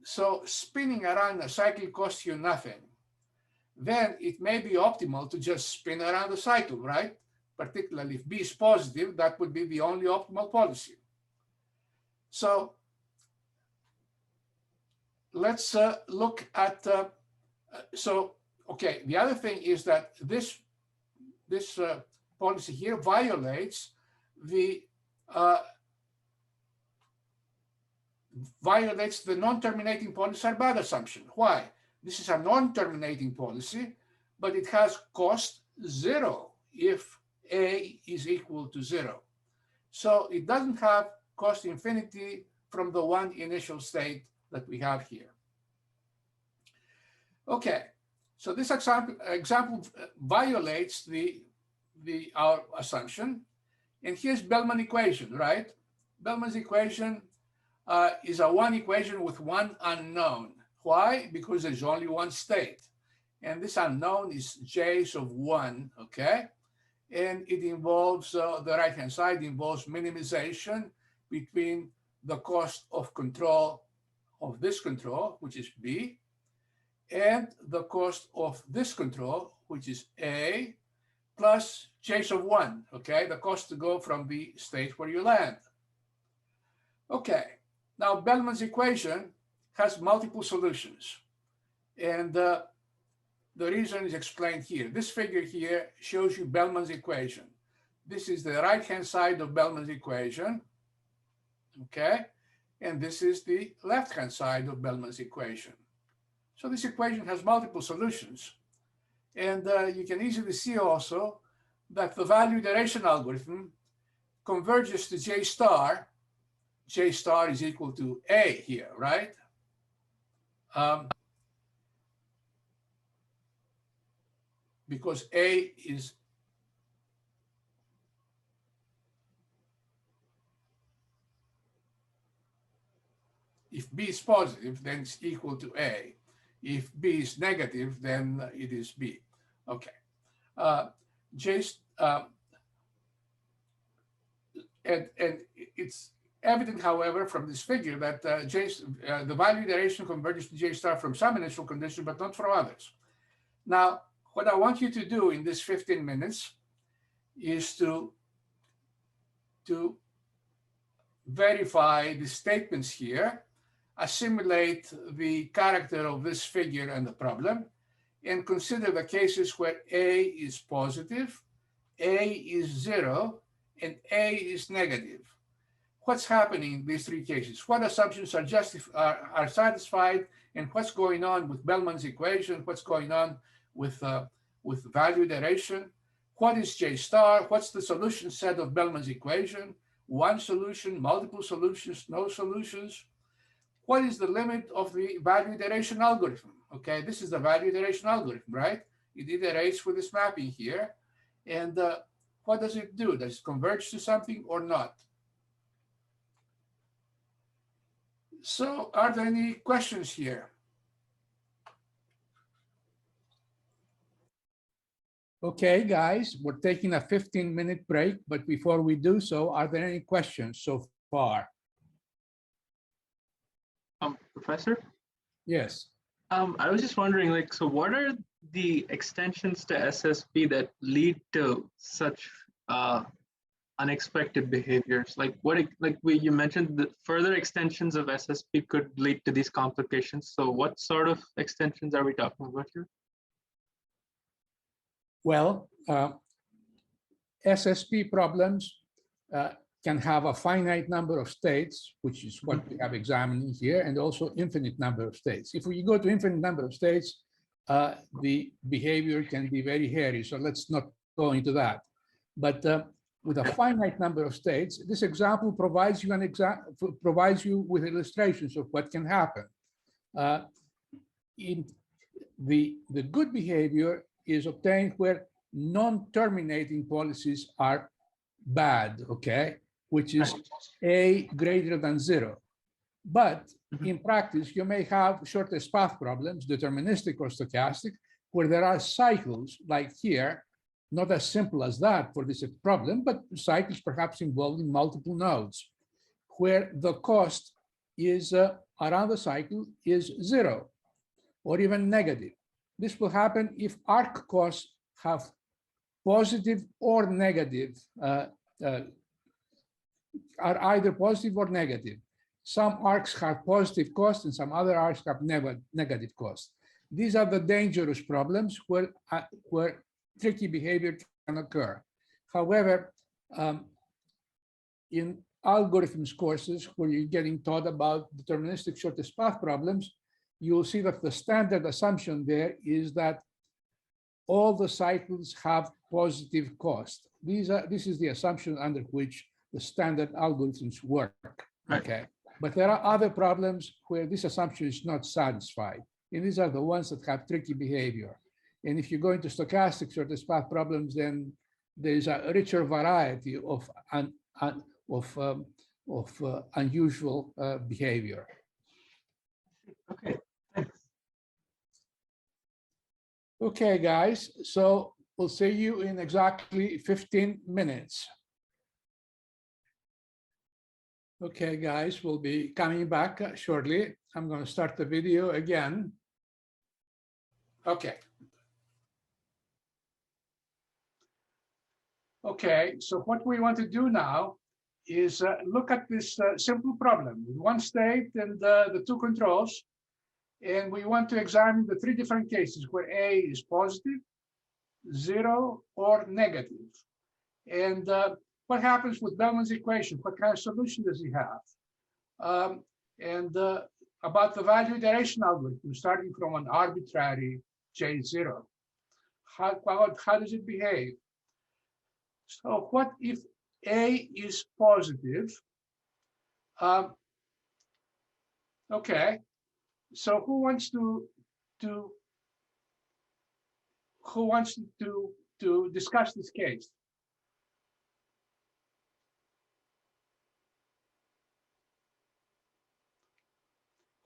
So spinning around a cycle costs you nothing. Then it may be optimal to just spin around the cycle, right? Particularly if B is positive, that would be the only optimal policy. So let's look at, okay, the other thing is that this policy here violates the non-terminating policy are bad assumption. Why? This is a non-terminating policy, but it has cost 0 if A is equal to 0. So it doesn't have cost infinity from the one initial state that we have here. Okay, so this example violates our assumption. And here's Bellman equation, right? Bellman's equation is a one equation with one unknown. Why? Because there's only one state. And this unknown is J's of 1, okay? And it involves, the right-hand side involves minimization between the cost of control of this control, which is B, and the cost of this control, which is A, plus J's of 1, okay? The cost to go from the state where you land. Okay, now Bellman's equation has multiple solutions. And the reason is explained here. This figure here shows you Bellman's equation. This is the right-hand side of Bellman's equation, okay? And this is the left-hand side of Bellman's equation. So this equation has multiple solutions. And you can easily see also that the value iteration algorithm converges to J star. J star is equal to A here, right? Because A is if B is positive, then it's equal to A. If B is negative, then it is B. Okay. And it's evident, however, from this figure that the value iteration converges to J star from some initial condition, but not from others. Now, what I want you to do in this 15 minutes is to verify the statements here, assimilate the character of this figure and the problem, and consider the cases where A is positive, A is 0, and A is negative. What's happening in these three cases? What assumptions are satisfied, and what's going on with Bellman's equation? What's going on with value iteration? What is J star? What's the solution set of Bellman's equation? One solution, multiple solutions, no solutions? What is the limit of the value iteration algorithm? Okay, this is the value iteration algorithm, right? It iterates with this mapping here. And what does it do? Does it converge to something or not? So are there any questions here? Okay, guys, we're taking a 15-minute break, but before we do so, are there any questions so far? Professor? Yes. I was just wondering, like, so what are the extensions to SSP that lead to such unexpected behaviors? Like you mentioned, the further extensions of SSP could lead to these complications. So what sort of extensions are we talking about here? Well, SSP problems can have a finite number of states, which is what we have examining here, and also infinite number of states. If we go to infinite number of states, the behavior can be very hairy. So let's not go into that. But with a finite number of states, this example provides you with illustrations of what can happen. In the good behavior is obtained where non-terminating policies are bad, okay, which is A greater than 0. But in practice, you may have shortest path problems, deterministic or stochastic, where there are cycles like here, not as simple as that for this problem, but cycles perhaps involving multiple nodes, where the cost is around the cycle is 0 or even negative. This will happen if arc costs have positive or negative, are either positive or negative. Some arcs have positive cost and some other arcs have negative cost. These are the dangerous problems where tricky behavior can occur. However, in algorithms courses where you're getting taught about deterministic shortest path problems, you'll see that the standard assumption there is that all the cycles have positive cost. This is the assumption under which the standard algorithms work. Right. Okay, but there are other problems where this assumption is not satisfied, and these are the ones that have tricky behavior. And if you go into stochastic shortest path problems, then there's a richer variety of unusual behavior. Okay, thanks. Okay, guys, so we'll see you in exactly 15 minutes. Okay, guys, we'll be coming back shortly. I'm going to start the video again. Okay. Okay, so what we want to do now is look at this simple problem with one state and the two controls. And we want to examine the three different cases where A is positive, 0, or negative. And what happens with Bellman's equation? What kind of solution does he have? About the value iteration algorithm, starting from an arbitrary J0. How does it behave? So what if A is positive? Okay. So who wants to discuss this case?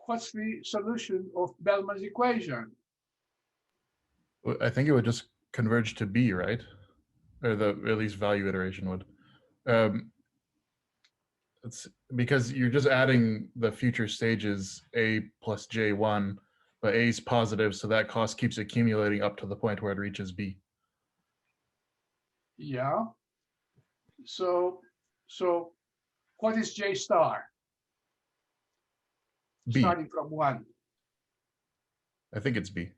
What's the solution of Bellman's equation? Well, I think it would just converge to B, right? Or the at least value iteration would. It's because you're just adding the future stages A plus J1, but A is positive, so that cost keeps accumulating up to the point where it reaches B. Yeah. So what is J star? B. Starting from 1. I think it's B.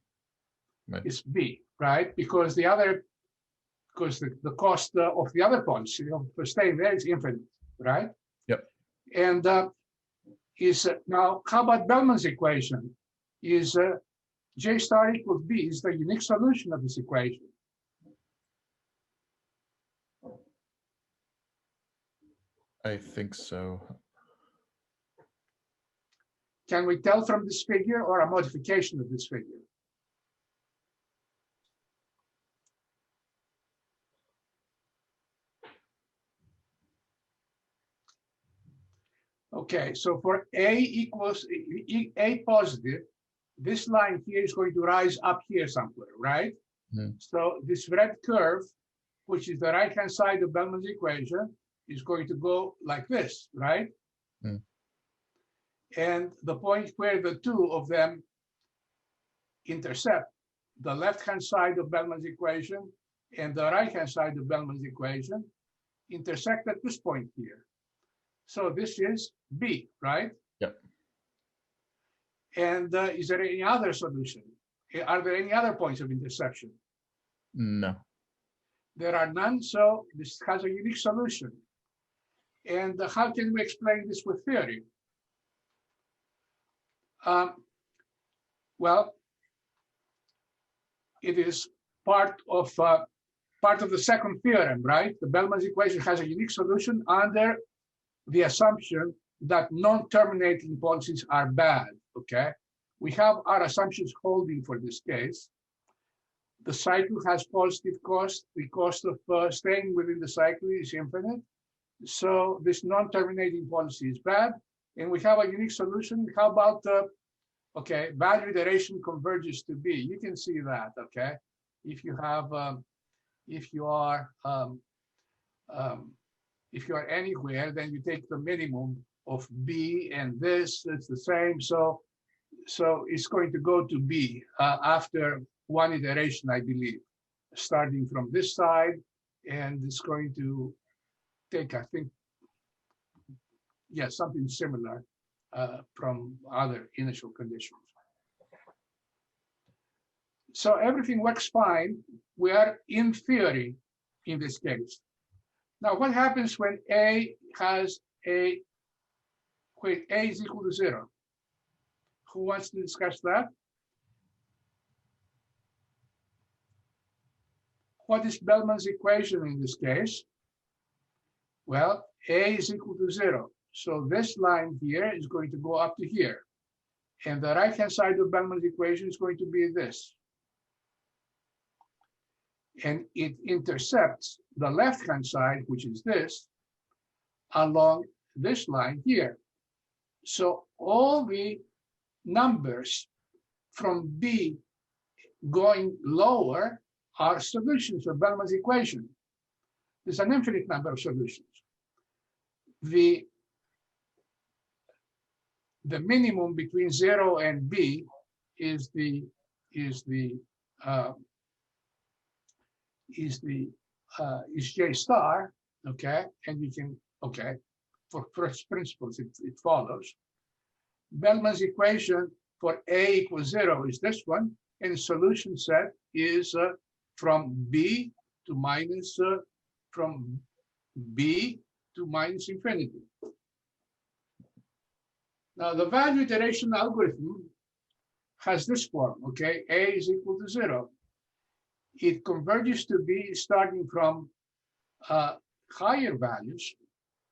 Right. It's B, right? Because the cost of the other points, for staying there is infinite, right? Yep. And now, how about Bellman's equation? Is J star equals B is the unique solution of this equation. I think so. Can we tell from this figure or a modification of this figure? Okay, so for A equals A positive, this line here is going to rise up here somewhere, right? Mm. So this red curve, which is the right-hand side of Bellman's equation, is going to go like this, right? Mm. And the point where the two of them intercept, the left-hand side of Bellman's equation and the right-hand side of Bellman's equation, intersect at this point here. So this is B, right? Yep. And is there any other solution? Are there any other points of intersection? No. There are none, so this has a unique solution. And how can we explain this with theory? Well, it is part of the second theorem, right? The Bellman's equation has a unique solution under the assumption that non-terminating policies are bad, okay? We have our assumptions holding for this case. The cycle has positive cost. The cost of staying within the cycle is infinite. So this non-terminating policy is bad. And we have a unique solution. How about, okay, value iteration converges to B. You can see that, okay? If you have, if you are anywhere, then you take the minimum of B, and this, it's the same. So it's going to go to B after one iteration, I believe, starting from this side, and it's going to take, I think, yeah, something similar from other initial conditions. So everything works fine. We are in theory in this case. Now, what happens when A has A, when A is equal to 0? Who wants to discuss that? What is Bellman's equation in this case? Well, A is equal to 0. So this line here is going to go up to here. And the right-hand side of Bellman's equation is going to be this. And it intercepts the left-hand side, which is this, along this line here. So all the numbers from B going lower are solutions of Bellman's equation. There's an infinite number of solutions. The minimum between 0 and B is J star, okay? And you can, okay, for first principles, it follows. Bellman's equation for A equals 0 is this one, and the solution set is from B to minus, from B to minus infinity. Now, the value iteration algorithm has this form, okay? A is equal to 0. It converges to B starting from higher values.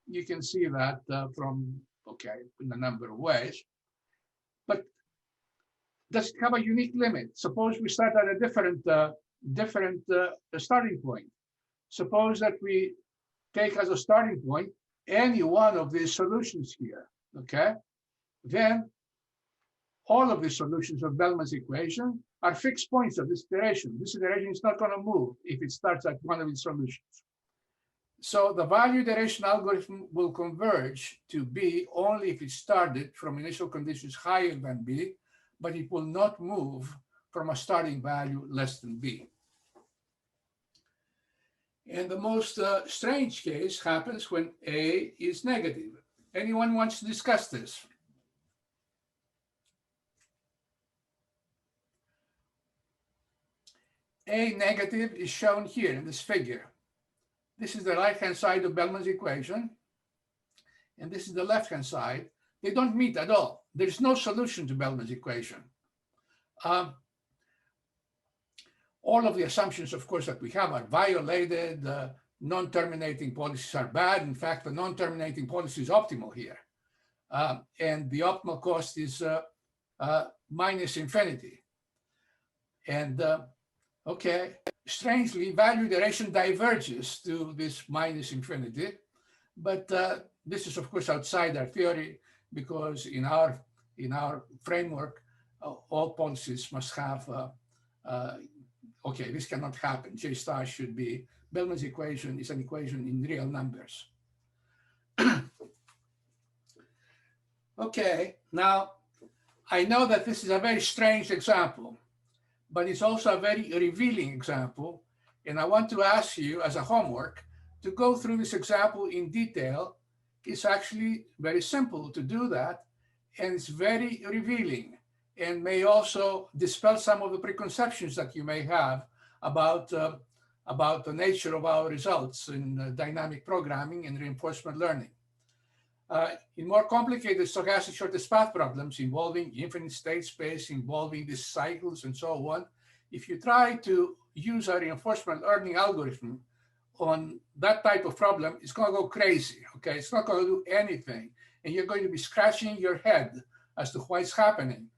You can see that from, okay, in a number of ways. But does it have a unique limit? Suppose we start at a different starting point. Suppose that we take as a starting point any one of these solutions here, okay? Then all of the solutions of Bellman's equation are fixed points of this iteration. This iteration is not going to move if it starts at one of its solutions. So the value iteration algorithm will converge to B only if it started from initial conditions higher than B, but it will not move from a starting value less than B. And the most strange case happens when A is negative. Anyone wants to discuss this? A negative is shown here in this figure. This is the right-hand side of Bellman's equation, and this is the left-hand side. They don't meet at all. There's no solution to Bellman's equation. All of the assumptions, of course, that we have are violated. Non-terminating policies are bad. In fact, the non-terminating policy is optimal here. And the optimal cost is minus infinity. And okay, strangely, value iteration diverges to this minus infinity. But this is, of course, outside our theory, because in our framework, all policies must have, okay, this cannot happen. J star should be, Bellman's equation is an equation in real numbers. Okay, now, I know that this is a very strange example, but it's also a very revealing example. And I want to ask you as a homework to go through this example in detail. It's actually very simple to do that. And it's very revealing and may also dispel some of the preconceptions that you may have about the nature of our results in dynamic programming and reinforcement learning. In more complicated stochastic shortest path problems involving infinite state space, involving these cycles and so on, if you try to use a reinforcement learning algorithm on that type of problem, it's going to go crazy, okay? It's not going to do anything. And you're going to be scratching your head as to why it's happening.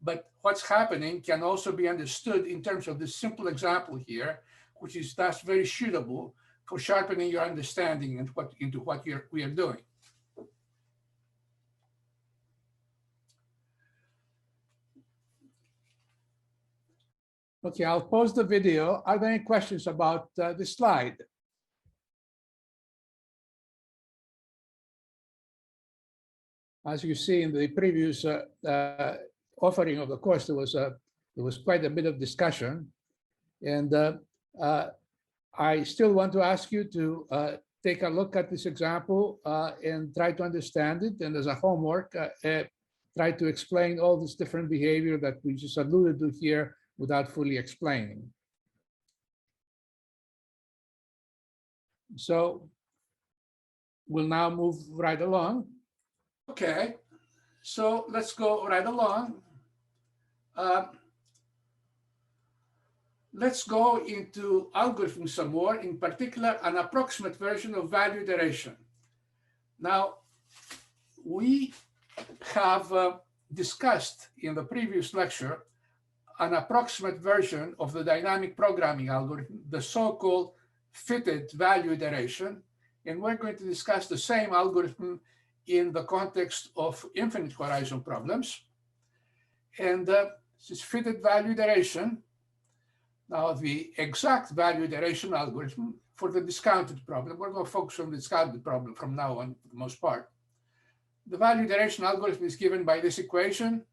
but what's happening can also be understood in terms of this simple example here, which is thus very suitable for sharpening your understanding and into what we are doing. Okay, I'll pause the video. Are there any questions about this slide? As you see in the previous offering of the course, there was quite a bit of discussion, and I still want to ask you to take a look at this example and try to understand it, and as a homework, try to explain all this different behavior that we just alluded to here without fully explaining. So we'll now move right along. Okay, so let's go right along. Let's go into algorithms some more, in particular, an approximate version of value iteration. Now, we have discussed in the previous lecture an approximate version of the dynamic programming algorithm, the so-called fitted value iteration, and we're going to discuss the same algorithm in the context of infinite horizon problems. And this is fitted value iteration. Now, the exact value iteration algorithm for the discounted problem, we're going to focus on the discounted problem from now on for the most part. The value iteration algorithm is given by this equation.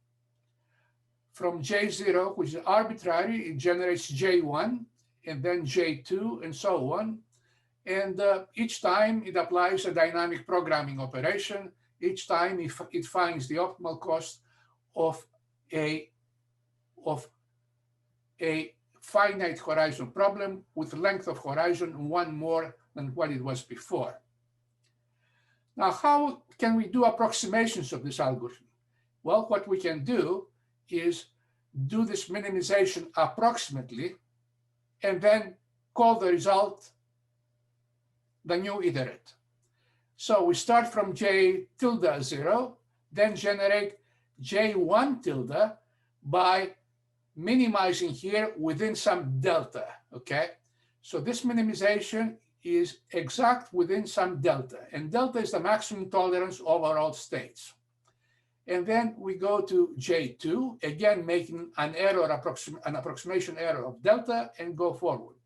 From J0, which is arbitrary, it generates J1, and then J2, and so on. And each time it applies a dynamic programming operation. Each time it finds the optimal cost of a finite horizon problem with length of horizon one more than what it was before. Now, how can we do approximations of this algorithm? Well, what we can do is do this minimization approximately and then call the result the new iterate. So we start from J tilde 0, then generate J1 tilde by minimizing here within some delta, okay? So this minimization is exact within some delta, and delta is the maximum tolerance over all states. And then we go to J2, again making an approximation error of delta, and go forward.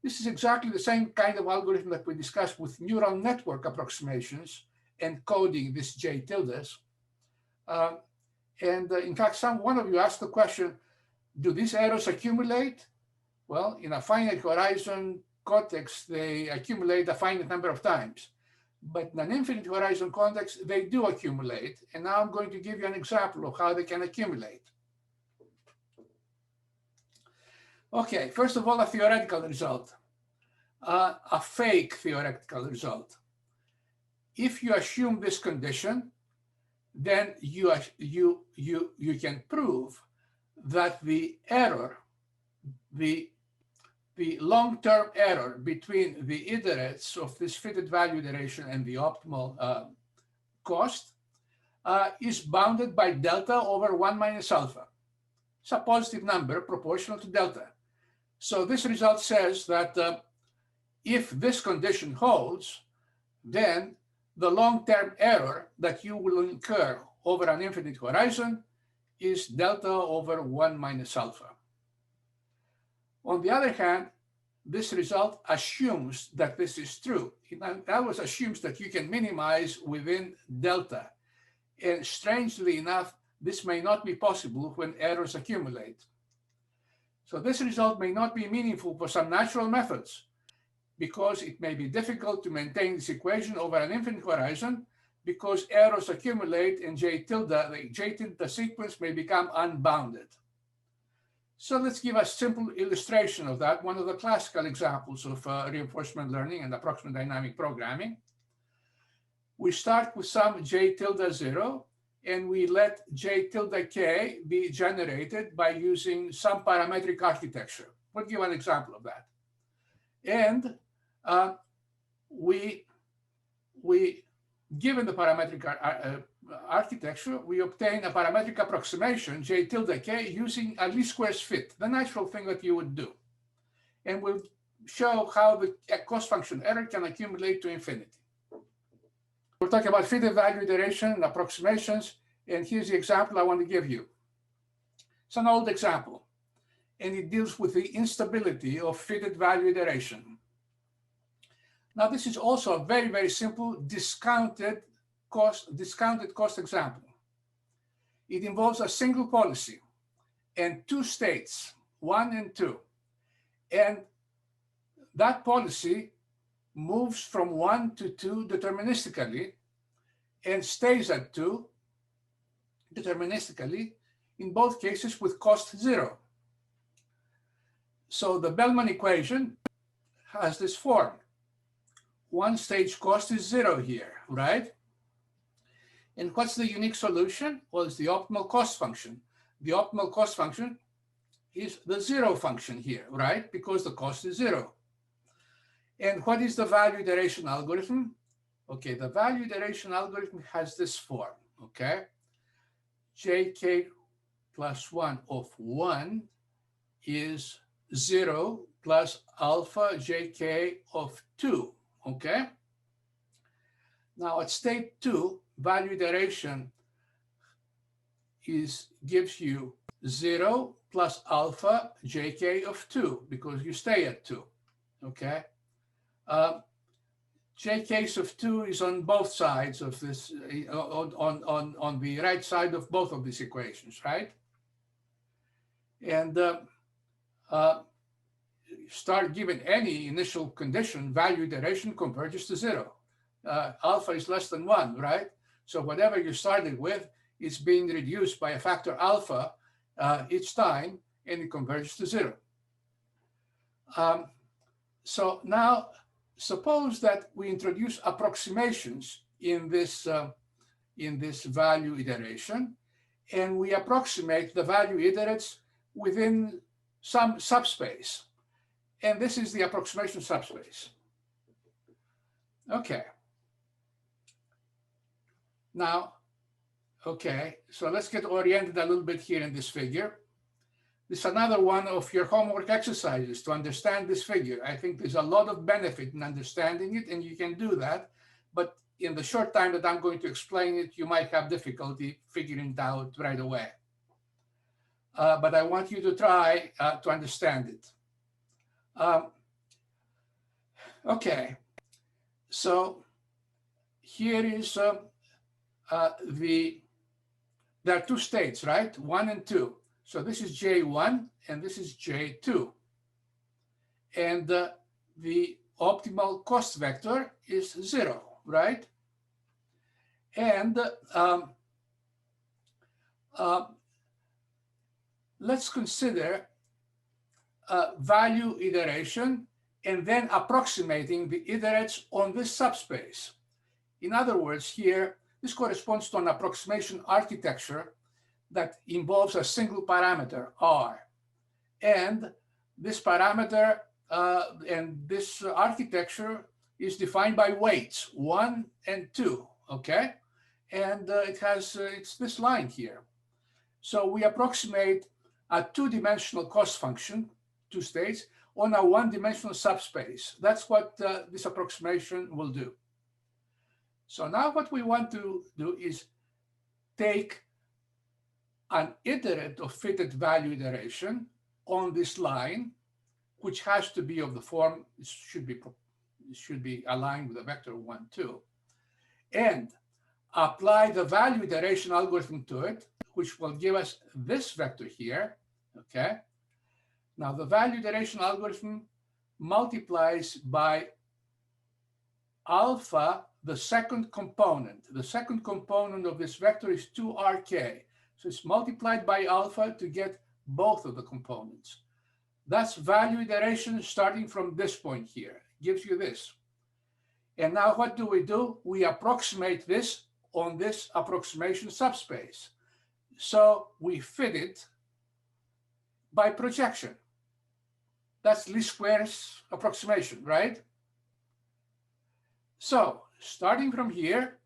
This is exactly the same kind of algorithm that we discussed with neural network approximations and coding these J tildes. In fact, one of you asked the question, do these errors accumulate? Well, in a finite horizon context, they accumulate a finite number of times. But in an infinite horizon context, they do accumulate. And now I'm going to give you an example of how they can accumulate. Okay, first of all, a theoretical result, a fake theoretical result. If you assume this condition, then you can prove that the error, the long-term error between the iterates of this fitted value iteration and the optimal cost is bounded by delta over 1 minus alpha. It's a positive number proportional to delta. So this result says that if this condition holds, then the long-term error that you will incur over an infinite horizon is delta over 1 minus alpha. On the other hand, this result assumes that this is true. It always assumes that you can minimize within delta. And strangely enough, this may not be possible when errors accumulate. So this result may not be meaningful for some natural methods because it may be difficult to maintain this equation over an infinite horizon because errors accumulate and the J tilde sequence may become unbounded. So let's give a simple illustration of that, one of the classical examples of reinforcement learning and approximate dynamic programming. We start with some J tilde 0, and we let J tilde k be generated by using some parametric architecture. We'll give an example of that. And given the parametric architecture, we obtain a parametric approximation, J tilde K, using a least squares fit, the natural thing that you would do. And we'll show how the cost function error can accumulate to infinity. We're talking about fitted value iteration and approximations, and here's the example I want to give you. It's an old example, and it deals with the instability of fitted value iteration. Now, this is also a very, very simple discounted cost example. It involves a single policy and two states, 1 and 2. And that policy moves from 1 to 2 deterministically and stays at 2 deterministically, in both cases with cost 0. So the Bellman equation has this form. One stage cost is 0 here, right? And what's the unique solution? Well, it's the optimal cost function. The optimal cost function is the 0 function here, right? Because the cost is 0. And what is the value iteration algorithm? Okay, the value iteration algorithm has this form, okay? Jk plus 1 of 1 is 0 plus alpha jk of 2, okay? Now at state 2, value iteration gives you 0 plus alpha jk of 2 because you stay at 2, okay? jk's of 2 is on both sides of this, on the right side of both of these equations, right? And start given any initial condition, value iteration converges to 0. Alpha is less than 1, right? So whatever you started with is being reduced by a factor alpha each time, and it converges to 0. So now, suppose that we introduce approximations in this value iteration, and we approximate the value iterates within some subspace. And this is the approximation subspace. Okay. Now, okay, so let's get oriented a little bit here in this figure. This is another one of your homework exercises to understand this figure. I think there's a lot of benefit in understanding it, and you can do that. But in the short time that I'm going to explain it, you might have difficulty figuring it out right away. But I want you to try to understand it. Okay, so here is there are two states, right? 1 and 2. So this is J1 and this is J2. And the optimal cost vector is 0, right? And let's consider value iteration and then approximating the iterates on this subspace. In other words, here, this corresponds to an approximation architecture that involves a single parameter, R. And this parameter and this architecture is defined by weights, 1 and 2, okay? And it's this line here. So we approximate a two-dimensional cost function, 2 states, on a one-dimensional subspace. That's what this approximation will do. So now what we want to do is take an iterate of fitted value iteration on this line, which has to be of the form, it should be aligned with a vector 1, 2, and apply the value iteration algorithm to it, which will give us this vector here, okay? Now the value iteration algorithm multiplies by alpha, the second component. The second component of this vector is 2rk. So it's multiplied by alpha to get both of the components. That's value iteration starting from this point here. Gives you this. And now what do? We approximate this on this approximation subspace. So we fit it by projection. That's least squares approximation, right? So starting from here,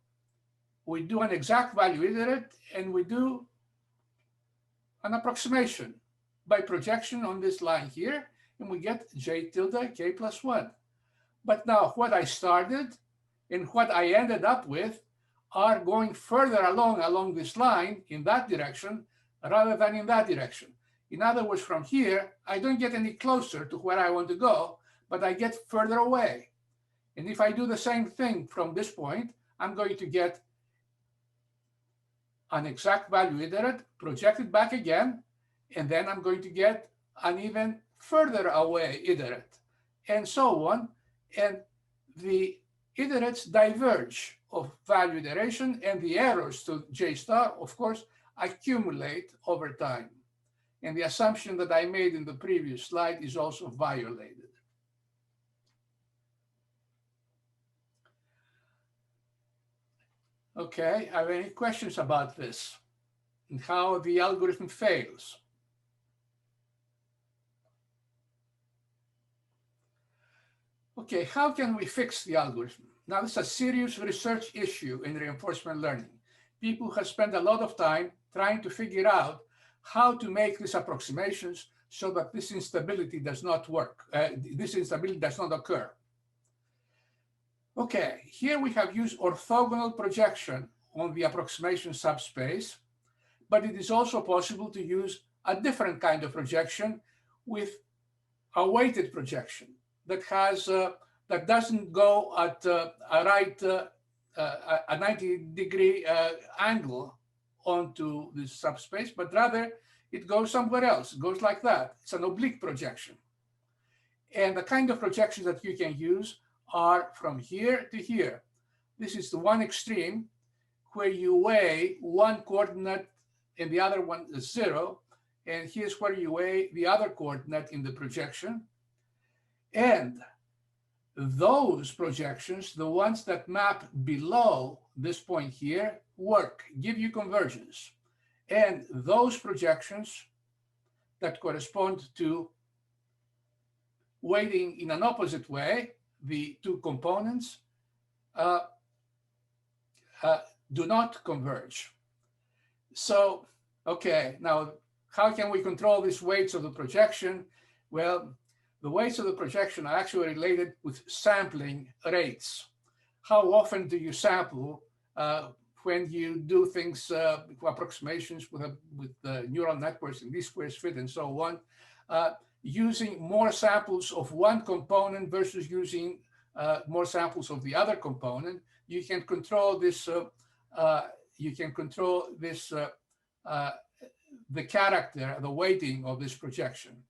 we do an exact value iterate, and we do an approximation by projection on this line here, and we get j tilde k plus 1. But now what I started and what I ended up with are going further along this line in that direction rather than in that direction. In other words, from here, I don't get any closer to where I want to go, but I get further away. And if I do the same thing from this point, I'm going to get an exact value iterate, projected back again, and then I'm going to get an even further away iterate, and so on. And the iterates diverge of value iteration, and the errors to J star, of course, accumulate over time. And the assumption that I made in the previous slide is also violated. Okay, are there any questions about this and how the algorithm fails? Okay, how can we fix the algorithm? Now, this is a serious research issue in reinforcement learning. People have spent a lot of time trying to figure out how to make these approximations so that this instability does not work. This instability does not occur. Okay, here we have used orthogonal projection on the approximation subspace, but it is also possible to use a different kind of projection with a weighted projection that has that doesn't go at a 90-degree angle onto the subspace, but rather it goes somewhere else. It goes like that. It's an oblique projection. And the kind of projections that you can use are from here to here. This is the one extreme where you weigh one coordinate and the other one is 0. And here's where you weigh the other coordinate in the projection. And those projections, the ones that map below this point here, work, give you convergence. And those projections that correspond to weighting in an opposite way, the two components, do not converge. So, okay, now how can we control these weights of the projection? Well, the weights of the projection are actually related with sampling rates. How often do you sample when you do things, approximations with neural networks and least squares fit and so on, using more samples of one component versus using more samples of the other component, you can control this. The character, the weighting of this projection.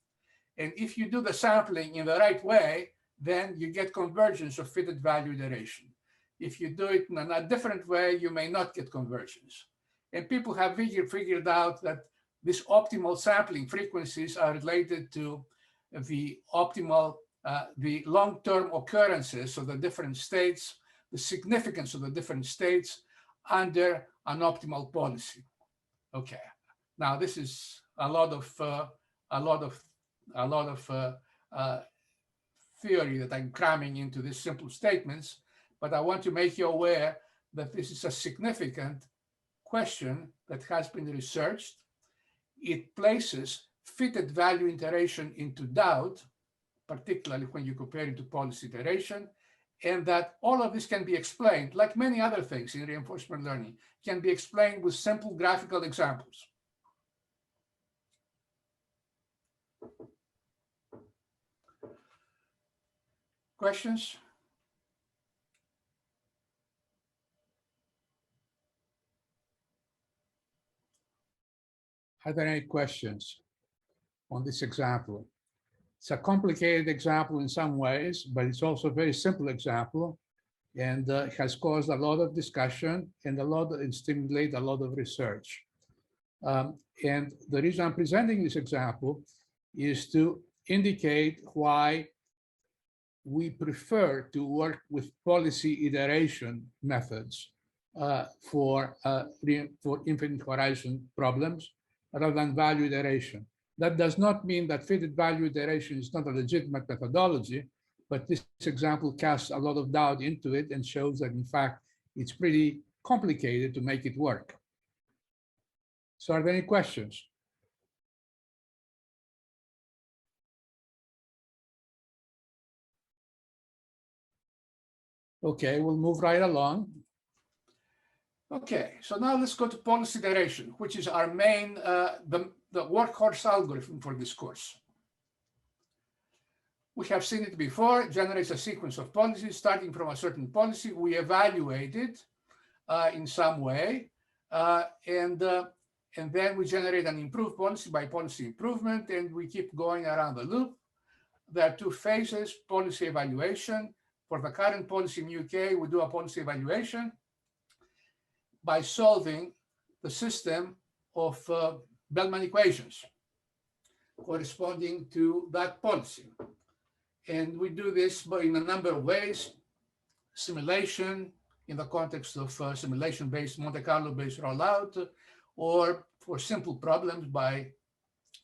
And if you do the sampling in the right way, then you get convergence of fitted value iteration. If you do it in a different way, you may not get convergence. And people have figured out that these optimal sampling frequencies are related to the optimal, the long-term occurrences of the different states, the significance of the different states under an optimal policy. Okay, now this is a lot of theory that I'm cramming into these simple statements, but I want to make you aware that this is a significant question that has been researched. It places fitted value iteration into doubt, particularly when you compare it to policy iteration, and that all of this can be explained, like many other things in reinforcement learning, can be explained with simple graphical examples. Questions? Are there any questions on this example? It's a complicated example in some ways, but it's also a very simple example, and has caused a lot of discussion and stimulate a lot of research. And the reason I'm presenting this example is to indicate why we prefer to work with policy iteration methods for infinite horizon problems rather than value iteration. That does not mean that fitted value iteration is not a legitimate methodology, but this example casts a lot of doubt into it and shows that, in fact, it's pretty complicated to make it work. So are there any questions? Okay, we'll move right along. Okay, so now let's go to policy iteration, which is our main, the workhorse algorithm for this course. We have seen it before. It generates a sequence of policies starting from a certain policy. We evaluate it in some way, and then we generate an improved policy by policy improvement, and we keep going around the loop. There are two phases: policy evaluation. For the current policy in UK, we do a policy evaluation by solving the system of Bellman equations corresponding to that policy. And we do this in a number of ways: simulation in the context of simulation-based, Monte Carlo-based rollout, or for simple problems by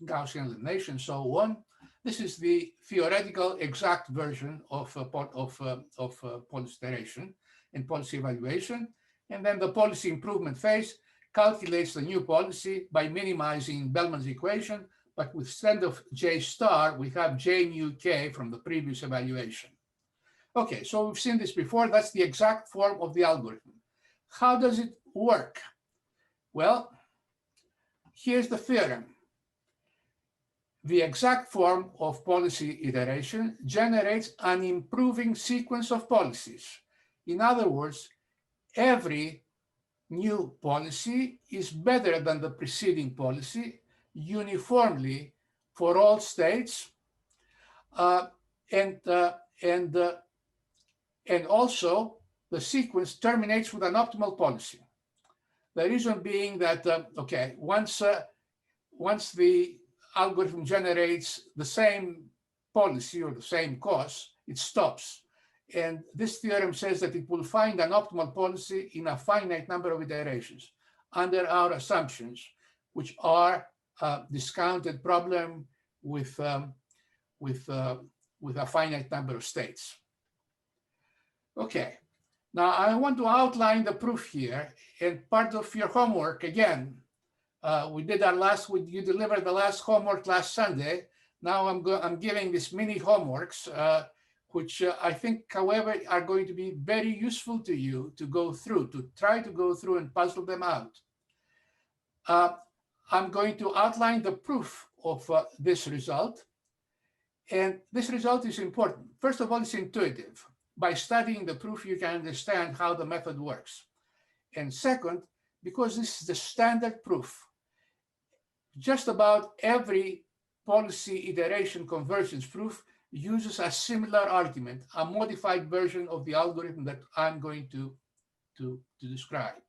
Gaussian elimination, so on. This is the theoretical exact version of policy iteration and policy evaluation. And then the policy improvement phase calculates the new policy by minimizing Bellman's equation, but instead of J star, we have J mu K from the previous evaluation. Okay, so we've seen this before. That's the exact form of the algorithm. How does it work? Well, here's the theorem. The exact form of policy iteration generates an improving sequence of policies. In other words, every new policy is better than the preceding policy uniformly for all states, and also the sequence terminates with an optimal policy. The reason being that, okay, once the algorithm generates the same policy or the same cost, it stops. And this theorem says that it will find an optimal policy in a finite number of iterations under our assumptions, which are a discounted problem with a finite number of states. Okay, now I want to outline the proof here, and part of your homework, again, you delivered the last homework last Sunday. Now I'm giving these mini homeworks, which I think, however, are going to be very useful to you to go through, to try to go through and puzzle them out. I'm going to outline the proof of this result. And this result is important. First of all, it's intuitive. By studying the proof, you can understand how the method works. And second, because this is the standard proof, just about every policy iteration convergence proof uses a similar argument, a modified version of the algorithm that I'm going to describe.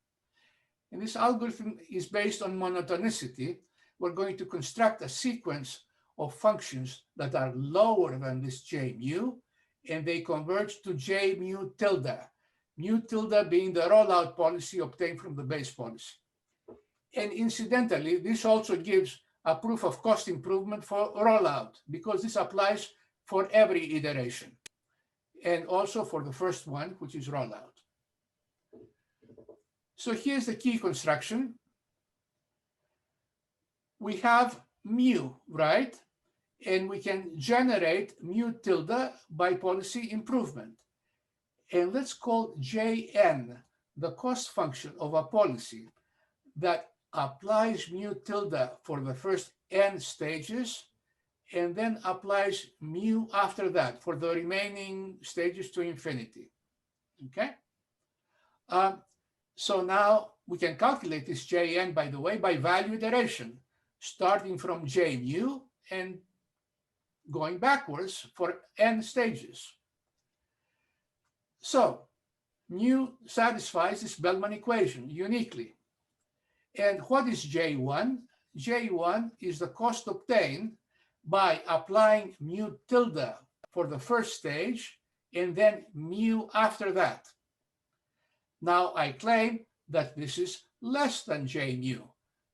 And this algorithm is based on monotonicity. We're going to construct a sequence of functions that are lower than this J mu, and they converge to J mu tilde being the rollout policy obtained from the base policy. And incidentally, this also gives a proof of cost improvement for rollout, because this applies for every iteration, and also for the first one, which is rollout. So here's the key construction. We have mu, right? And we can generate mu tilde by policy improvement. And let's call Jn the cost function of a policy that applies mu tilde for the first n stages, and then applies mu after that for the remaining stages to infinity. Okay? So now we can calculate this Jn, by the way, by value iteration, starting from J mu and going backwards for n stages. So mu satisfies this Bellman equation uniquely. And what is J1? J1 is the cost obtained by applying mu tilde for the first stage and then mu after that. Now I claim that this is less than J mu.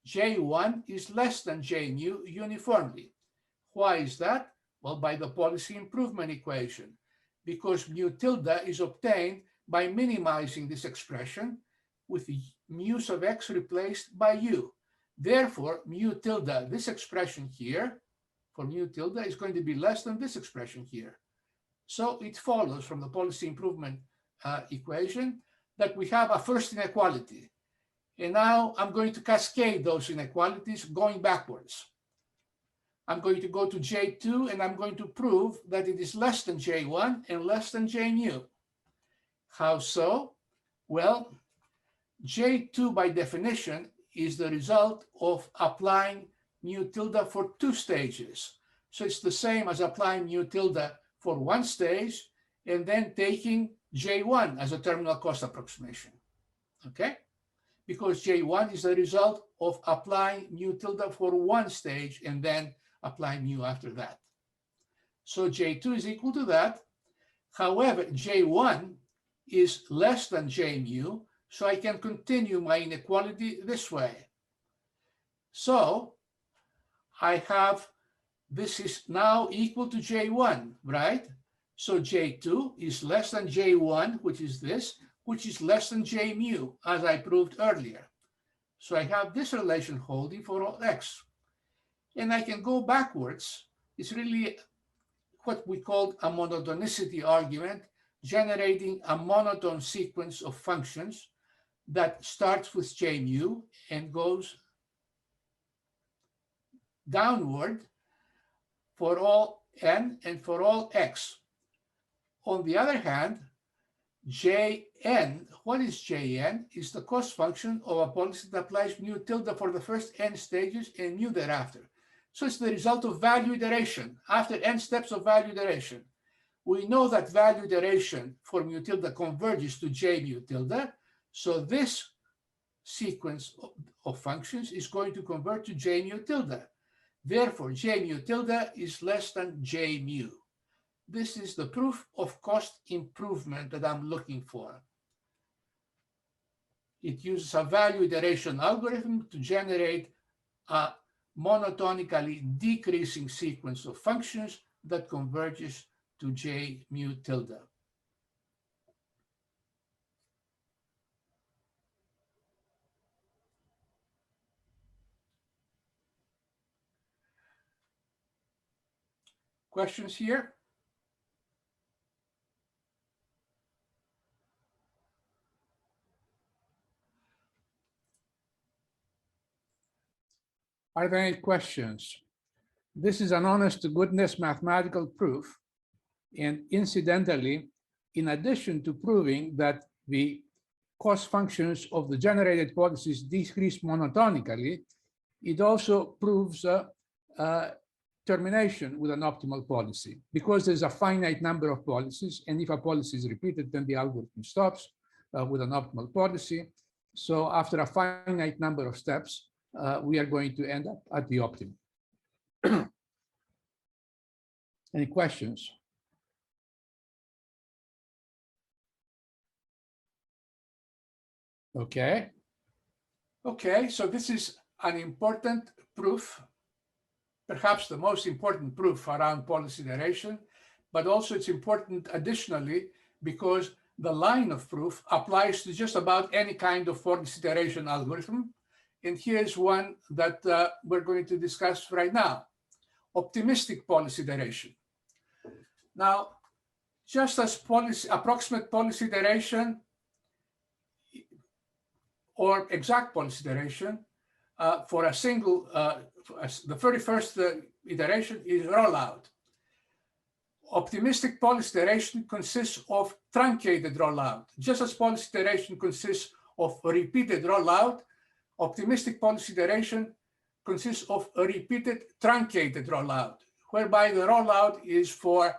J1 is less than J mu uniformly. Why is that? Well, by the policy improvement equation, because mu tilde is obtained by minimizing this expression with the mu sub x replaced by u. Therefore, mu tilde, this expression here, for mu tilde is going to be less than this expression here. So it follows from the policy improvement equation that we have a first inequality. And now I'm going to cascade those inequalities going backwards. I'm going to go to J2 and I'm going to prove that it is less than J1 and less than J mu. How so? Well, J2 by definition is the result of applying mu tilde for two stages. So it's the same as applying mu tilde for one stage and then taking J1 as a terminal cost approximation, okay? Because J1 is the result of applying mu tilde for one stage and then applying mu after that. So J2 is equal to that. However, J1 is less than J mu, so I can continue my inequality this way. So I have, this is now equal to J1, right? So J2 is less than J1, which is this, which is less than J mu, as I proved earlier. So I have this relation holding for all x. And I can go backwards. It's really what we call a monotonicity argument, generating a monotone sequence of functions that starts with J mu and goes downward for all n and for all x. On the other hand, Jn, what is Jn? Is the cost function of a policy that applies mu tilde for the first n stages and mu thereafter. So it's the result of value iteration after n steps of value iteration. We know that value iteration for mu tilde converges to J mu tilde. So this sequence of functions is going to convert to J mu tilde. Therefore, J mu tilde is less than J mu. This is the proof of cost improvement that I'm looking for. It uses a value iteration algorithm to generate a monotonically decreasing sequence of functions that converges to J mu tilde. Questions here? Are there any questions? This is an honest to goodness mathematical proof. And incidentally, in addition to proving that the cost functions of the generated policies decrease monotonically, it also proves termination with an optimal policy, because there's a finite number of policies, and if a policy is repeated, then the algorithm stops with an optimal policy. So after a finite number of steps, we are going to end up at the optimum. Any questions? Okay. Okay, so this is an important proof, perhaps the most important proof around policy iteration, but also it's important additionally because the line of proof applies to just about any kind of policy iteration algorithm. And here's one that we're going to discuss right now, optimistic policy iteration. Now, just as approximate policy iteration or exact policy iteration for a single, the very first iteration is rollout. Optimistic policy iteration consists of truncated rollout. Just as policy iteration consists of repeated rollout, optimistic policy iteration consists of a repeated truncated rollout, whereby the rollout is for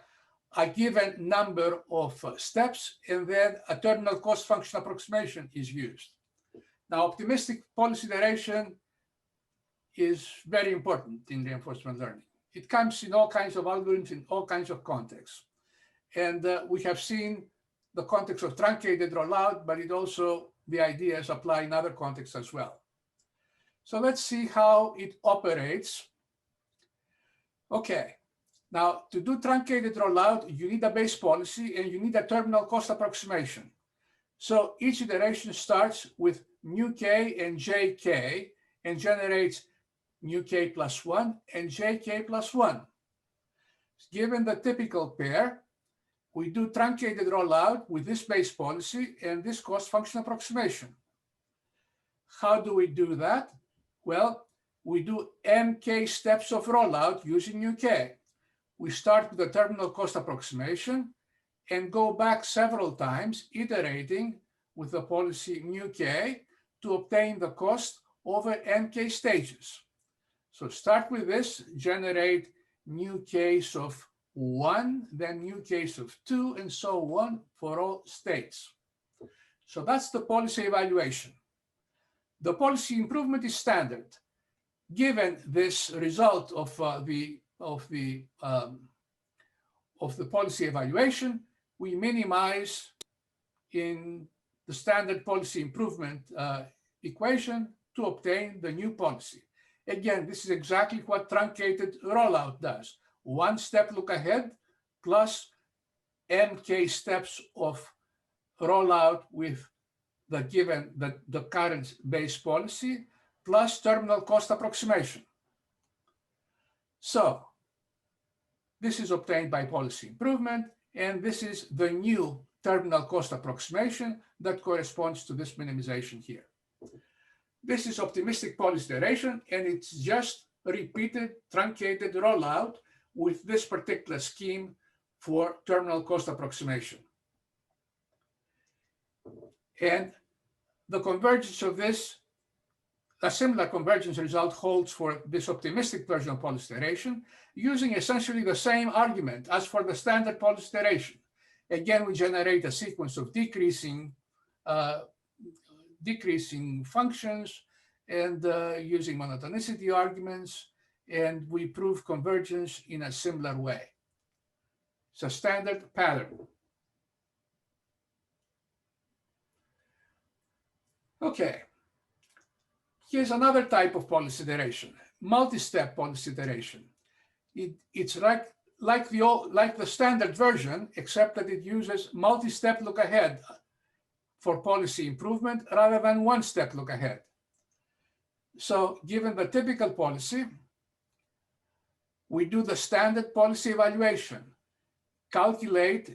a given number of steps, and then a terminal cost function approximation is used. Now, optimistic policy iteration is very important in reinforcement learning. It comes in all kinds of algorithms, in all kinds of contexts. And we have seen the context of truncated rollout, but it also, the ideas apply in other contexts as well. So let's see how it operates. Okay, now to do truncated rollout, you need a base policy and you need a terminal cost approximation. So each iteration starts with mu k and jk and generates mu k plus 1 and jk plus 1. Given the typical pair, we do truncated rollout with this base policy and this cost function approximation. How do we do that? Well, we do mk steps of rollout using mu k. We start with the terminal cost approximation and go back several times, iterating with the policy mu k to obtain the cost over mk stages. So start with this, generate mu case of 1, then mu case of 2, and so on for all states. So that's the policy evaluation. The policy improvement is standard. Given this result of the policy evaluation, we minimize in the standard policy improvement equation to obtain the new policy. Again, this is exactly what truncated rollout does. One step look ahead plus mk steps of rollout with the given the current base policy plus terminal cost approximation. So this is obtained by policy improvement, and this is the new terminal cost approximation that corresponds to this minimization here. This is optimistic policy iteration, and it's just repeated truncated rollout with this particular scheme for terminal cost approximation. And the convergence of this, a similar convergence result holds for this optimistic version of policy iteration, using essentially the same argument as for the standard policy iteration. Again, we generate a sequence of decreasing functions and using monotonicity arguments, and we prove convergence in a similar way. It's a standard pattern. Okay, here's another type of policy iteration, multi-step policy iteration. It's like the standard version, except that it uses multi-step look ahead for policy improvement rather than one-step look ahead. So given the typical policy, we do the standard policy evaluation, calculate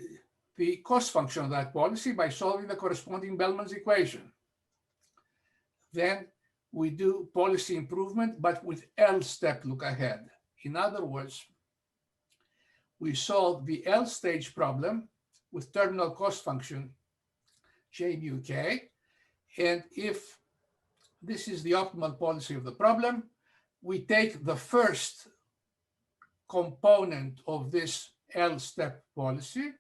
the cost function of that policy by solving the corresponding Bellman's equation. Then we do policy improvement, but with L step look ahead. In other words, we solve the L stage problem with terminal cost function J mu k. And if this is the optimal policy of the problem, we take the first component of this L step policy,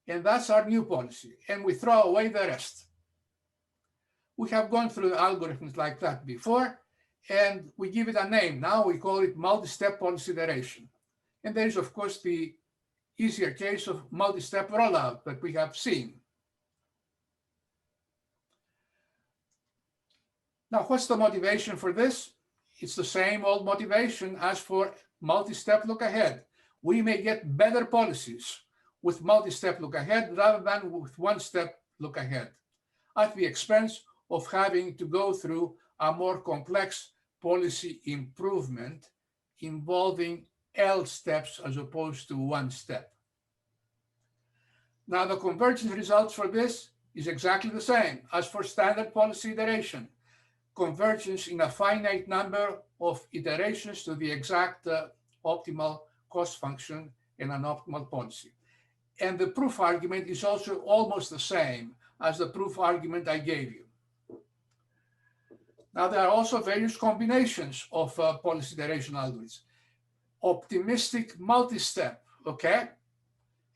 and that's our new policy, and we throw away the rest. We have gone through algorithms like that before, and we give it a name. Now we call it multi-step policy iteration. And there is, of course, the easier case of multi-step rollout that we have seen. Now, what's the motivation for this? It's the same old motivation as for multi-step look ahead. We may get better policies with multi-step look ahead rather than with one-step look ahead at the expense of having to go through a more complex policy improvement involving L steps as opposed to one step. Now, the convergence results for this is exactly the same as for standard policy iteration. Convergence in a finite number of iterations to the exact optimal cost function in an optimal policy. And the proof argument is also almost the same as the proof argument I gave you. Now, there are also various combinations of policy iteration algorithms. Optimistic multi-step, okay?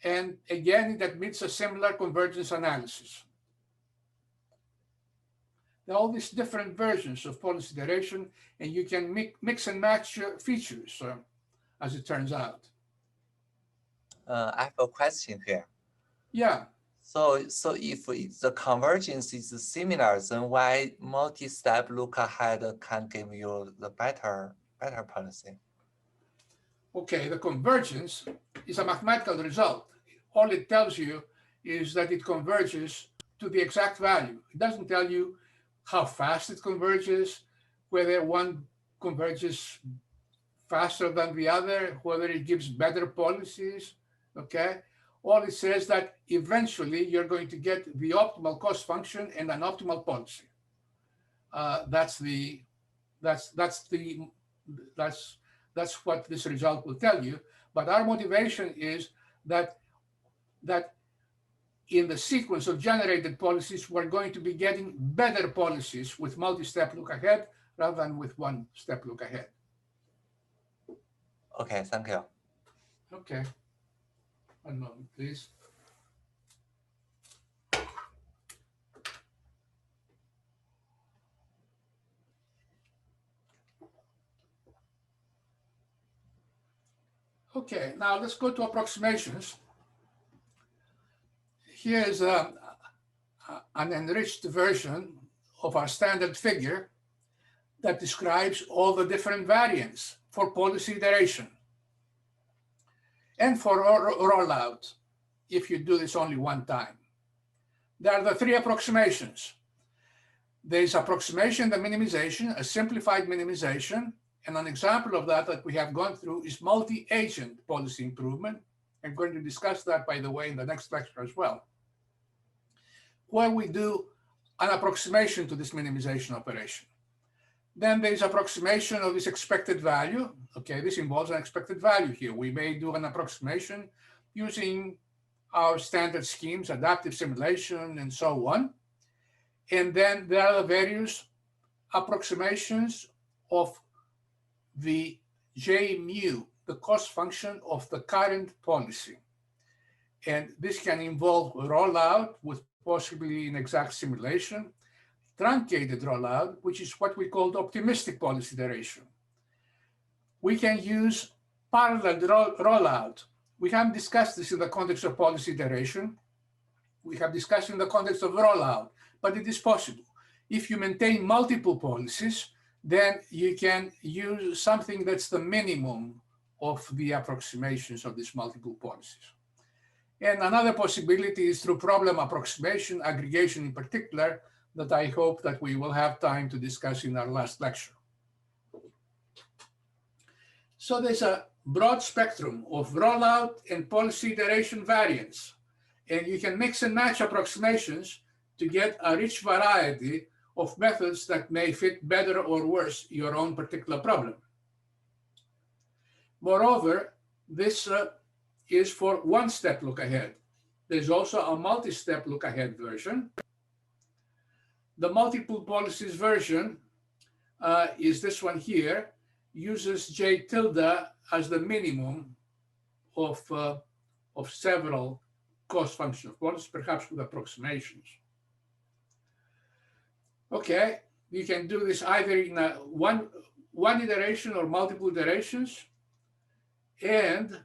And again, it admits a similar convergence analysis. There are all these different versions of policy iteration, and you can mix and match features, as it turns out. I have a question here. Yeah. So if the convergence is similar, then why multi-step look ahead can give you the better policy? Okay, the convergence is a mathematical result. All it tells you is that it converges to the exact value. It doesn't tell you how fast it converges, whether one converges faster than the other, whether it gives better policies, okay? All it says that eventually you're going to get the optimal cost function and an optimal policy. That's what this result will tell you. But our motivation is that in the sequence of generated policies, we're going to be getting better policies with multi-step look ahead rather than with one step look ahead. Okay, thank you. Okay. One moment, please. Okay, now let's go to approximations. Here's an enriched version of our standard figure that describes all the different variants for policy iteration and for rollout if you do this only one time. There are the three approximations. There's approximation, the minimization, a simplified minimization, and an example of that we have gone through is multi-agent policy improvement. I'm going to discuss that, by the way, in the next lecture as well, where we do an approximation to this minimization operation. Then there's approximation of this expected value. Okay, this involves an expected value here. We may do an approximation using our standard schemes, adaptive simulation, and so on. And then there are the various approximations of the J mu, the cost function of the current policy. And this can involve rollout with possibly inexact simulation, truncated rollout, which is what we call the optimistic policy iteration. We can use parallel rollout. We haven't discussed this in the context of policy iteration. We have discussed in the context of rollout, but it is possible. If you maintain multiple policies, then you can use something that's the minimum of the approximations of these multiple policies. And another possibility is through problem approximation, aggregation in particular, that I hope that we will have time to discuss in our last lecture. So there's a broad spectrum of rollout and policy iteration variants, and you can mix and match approximations to get a rich variety of methods that may fit better or worse your own particular problem. Moreover, this is for one step look ahead. There's also a multi-step look ahead version. The multiple policies version is this one here, uses J tilde as the minimum of several cost function of policies, perhaps with approximations. Okay, you can do this either in one iteration or multiple iterations, and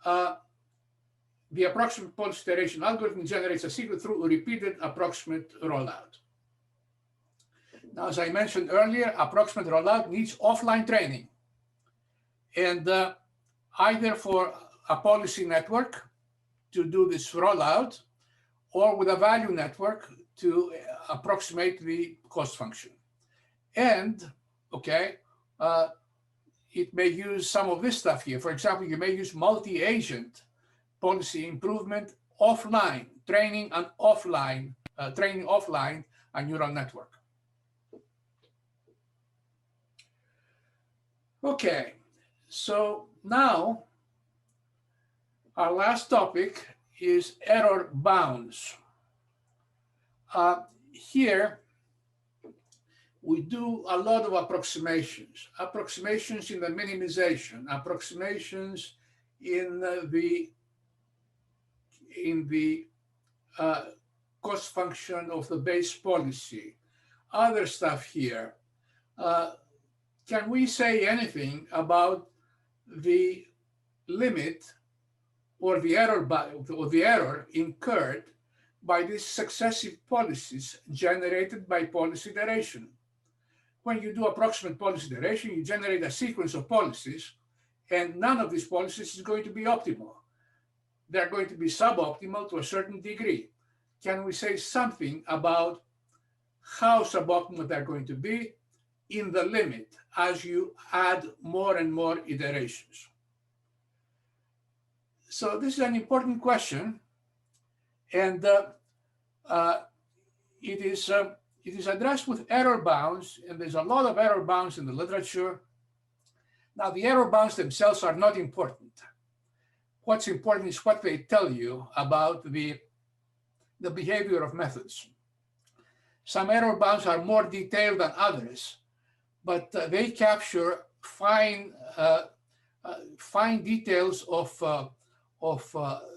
the approximate policy iteration algorithm generates a sequence through repeated approximate rollout. Now, as I mentioned earlier, approximate rollout needs offline training, and either for a policy network to do this rollout, or with a value network to approximate the cost function. And, okay, it may use some of this stuff here. For example, you may use multi-agent policy improvement offline, training offline a neural network. Okay, so now our last topic is error bounds. Here, we do a lot of approximations in the minimization, approximations in the cost function of the base policy, other stuff here. Can we say anything about the limit or the error incurred by these successive policies generated by policy iteration? When you do approximate policy iteration, you generate a sequence of policies, and none of these policies is going to be optimal. They're going to be suboptimal to a certain degree. can we say something about how suboptimal they're going to be in the limit as you add more and more iterations? So this is an important question, and it is addressed with error bounds, and there's a lot of error bounds in the literature. Now, the error bounds themselves are not important. What's important is what they tell you about the behavior of methods. Some error bounds are more detailed than others, but they capture fine details of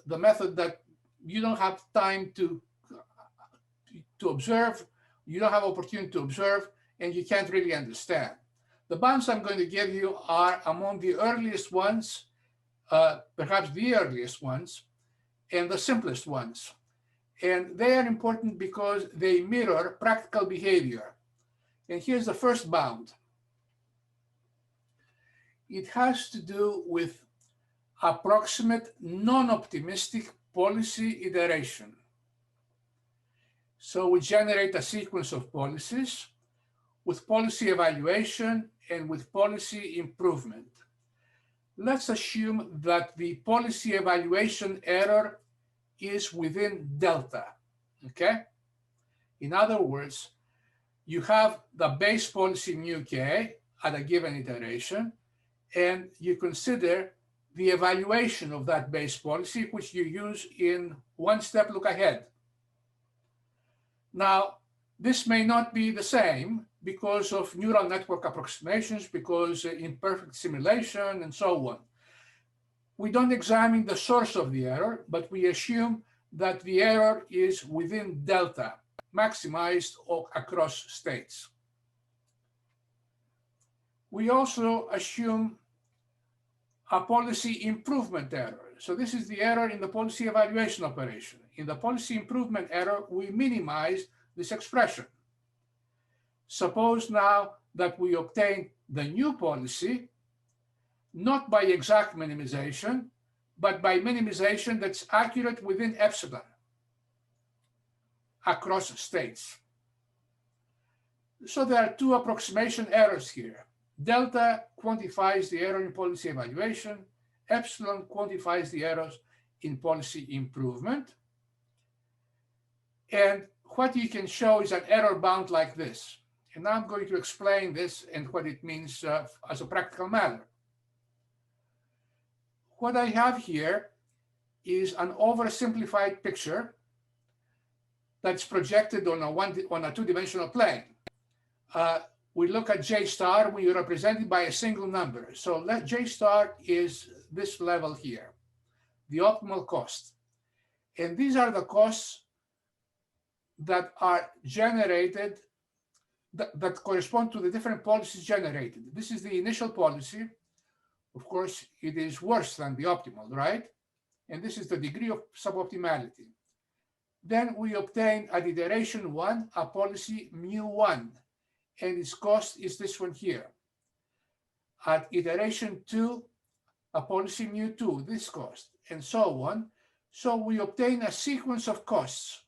the method that you don't have time to observe, you don't have opportunity to observe, and you can't really understand. The bounds I'm going to give you are among the earliest ones, perhaps the earliest ones, and the simplest ones. And they are important because they mirror practical behavior. And here's the first bound. It has to do with approximate non-optimistic policy iteration. So we generate a sequence of policies with policy evaluation and with policy improvement. Let's assume that the policy evaluation error is within delta, okay? In other words, you have the base policy mu k at a given iteration, and you consider the evaluation of that base policy, which you use in one step look ahead. Now, this may not be the same because of neural network approximations, because imperfect simulation, and so on. We don't examine the source of the error, but we assume that the error is within delta, maximized across states. We also assume a policy improvement error. So this is the error in the policy evaluation operation. In the policy improvement error, we minimize this expression. Suppose now that we obtain the new policy, not by exact minimization, but by minimization that's accurate within epsilon across states. So there are two approximation errors here. Delta quantifies the error in policy evaluation. Epsilon quantifies the errors in policy improvement. And what you can show is an error bound like this. And now I'm going to explain this and what it means as a practical matter. What I have here is an oversimplified picture that's projected on a two-dimensional plane. We look at J star, we are represented by a single number. So let J star is this level here, the optimal cost. And these are the costs that are generated, that correspond to the different policies generated. This is the initial policy. Of course, it is worse than the optimal, right? And this is the degree of suboptimality. Then we obtain at iteration 1 a policy mu1, and its cost is this one here. At iteration 2, a policy mu2, this cost, and so on. So we obtain a sequence of costs.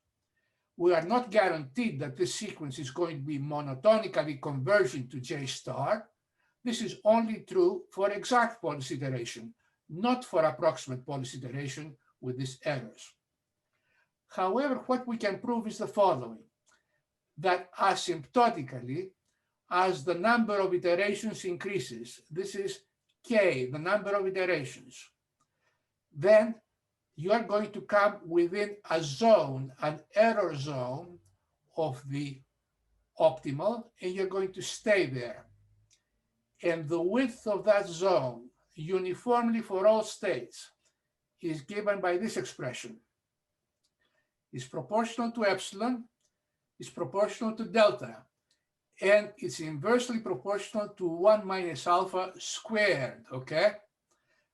We are not guaranteed that this sequence is going to be monotonically converging to J star. This is only true for exact policy iteration, not for approximate policy iteration with these errors. However, what we can prove is the following, that asymptotically, as the number of iterations increases, this is K, the number of iterations, then you are going to come within a zone, an error zone of the optimal, and you're going to stay there. And the width of that zone, uniformly for all states, is given by this expression. It's proportional to epsilon, it's proportional to delta, and it's inversely proportional to 1 minus alpha squared, okay?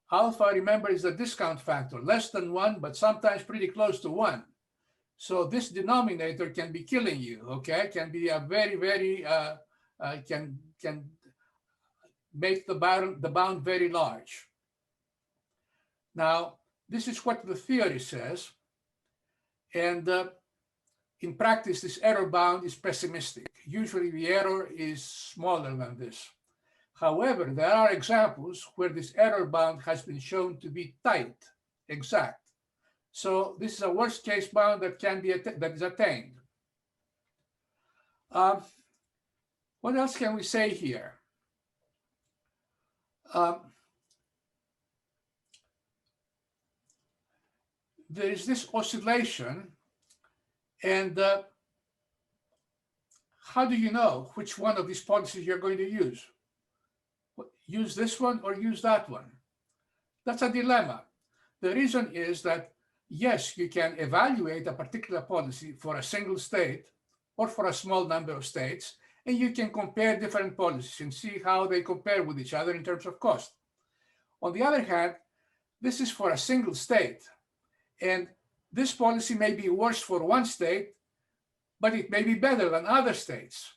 Alpha, remember, is the discount factor, less than 1, but sometimes pretty close to 1. So this denominator can be killing you, okay? Can be a very, can make the bound very large. Now, this is what the theory says. And in practice, this error bound is pessimistic. Usually the error is smaller than this. However, there are examples where this error bound has been shown to be tight, exact. So this is a worst case bound that can be that is attained. What else can we say here? There is this oscillation, and how do you know which one of these policies you're going to use? Use this one or use that one? That's a dilemma. The reason is that, yes, you can evaluate a particular policy for a single state or for a small number of states, and you can compare different policies and see how they compare with each other in terms of cost. On the other hand, this is for a single state, and this policy may be worse for one state, but it may be better than other states.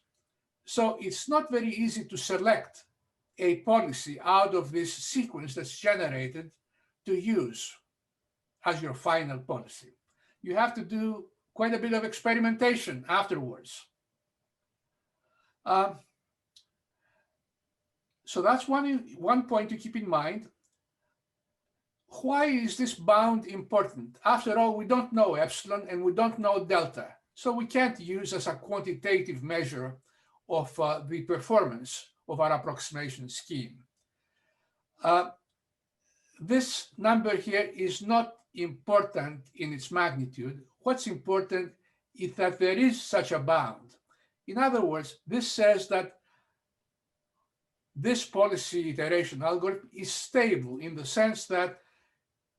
So it's not very easy to select a policy out of this sequence that's generated to use as your final policy. You have to do quite a bit of experimentation afterwards. So that's one point to keep in mind. Why is this bound important? After all, we don't know epsilon and we don't know delta. So we can't use as a quantitative measure of the performance of our approximation scheme. This number here is not important in its magnitude. What's important is that there is such a bound. In other words, this says that this policy iteration algorithm is stable in the sense that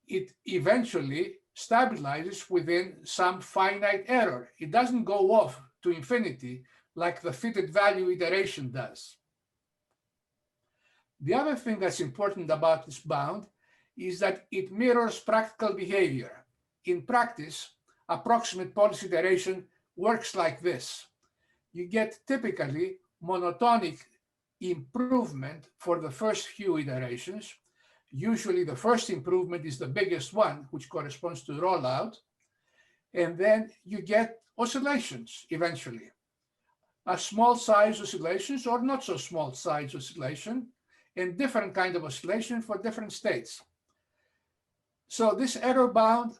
it eventually stabilizes within some finite error. It doesn't go off to infinity like the fitted value iteration does. The other thing that's important about this bound is that it mirrors practical behavior. In practice, approximate policy iteration works like this. You get typically monotonic improvement for the first few iterations. Usually the first improvement is the biggest one, which corresponds to rollout. And then you get oscillations eventually. A small size oscillations or not so small size oscillation, and different kind of oscillation for different states. So this error bound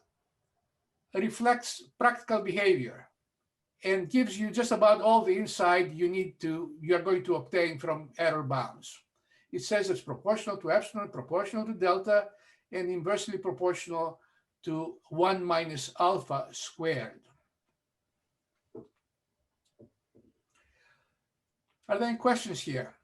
reflects practical behavior and gives you just about all the insight you're going to obtain from error bounds. It says it's proportional to epsilon, proportional to delta, and inversely proportional to 1 minus alpha squared. Are there any questions here?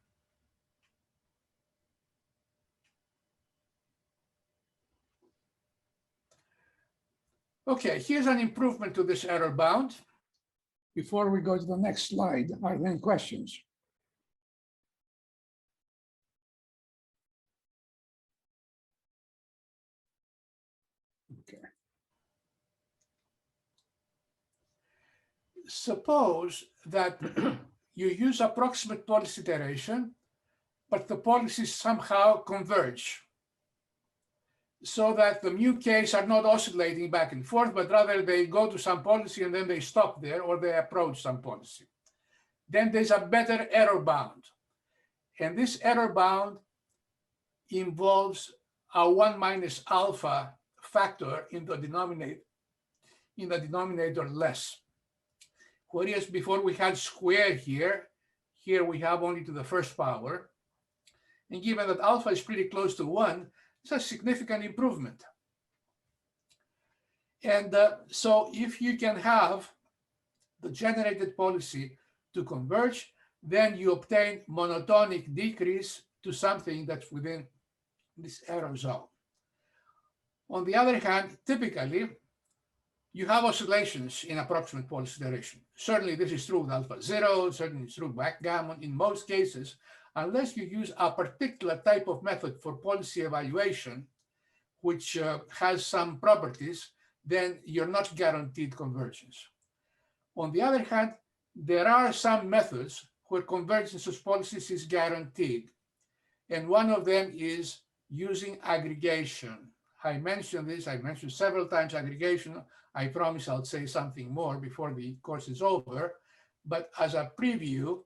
Okay, here's an improvement to this error bound. Before we go to the next slide, are there any questions? Okay. Suppose that you use approximate policy iteration, but the policies somehow converge, so that the mu k's are not oscillating back and forth, but rather they go to some policy and then they stop there, or they approach some policy. Then there's a better error bound. And this error bound involves a 1 minus alpha factor in the denominator less. Whereas before we had square here we have only to the first power. And given that alpha is pretty close to 1, it's a significant improvement. And so if you can have the generated policy to converge, then you obtain monotonic decrease to something that's within this error zone. On the other hand, typically, you have oscillations in approximate policy iteration. Certainly this is true with alpha 0, certainly it's true with backgammon. In most cases, unless you use a particular type of method for policy evaluation, which has some properties, then you're not guaranteed convergence. On the other hand, there are some methods where convergence of policies is guaranteed. And one of them is using aggregation. I mentioned this, I mentioned several times aggregation. I promise I'll say something more before the course is over. But as a preview,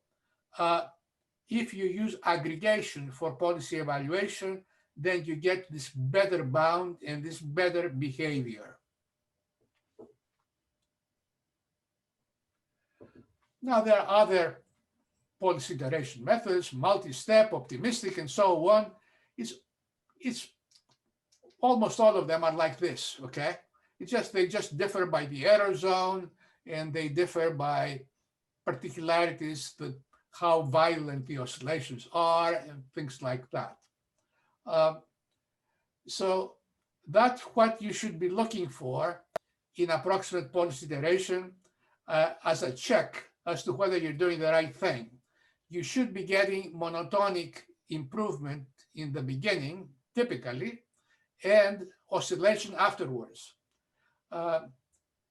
if you use aggregation for policy evaluation, then you get this better bound and this better behavior. Now, there are other policy iteration methods, multi-step, optimistic, and so on. It's almost all of them are like this, okay? They just differ by the error zone, and they differ by particularities, how violent the oscillations are, and things like that. So that's what you should be looking for in approximate policy iteration as a check as to whether you're doing the right thing. You should be getting monotonic improvement in the beginning, typically, and oscillation afterwards.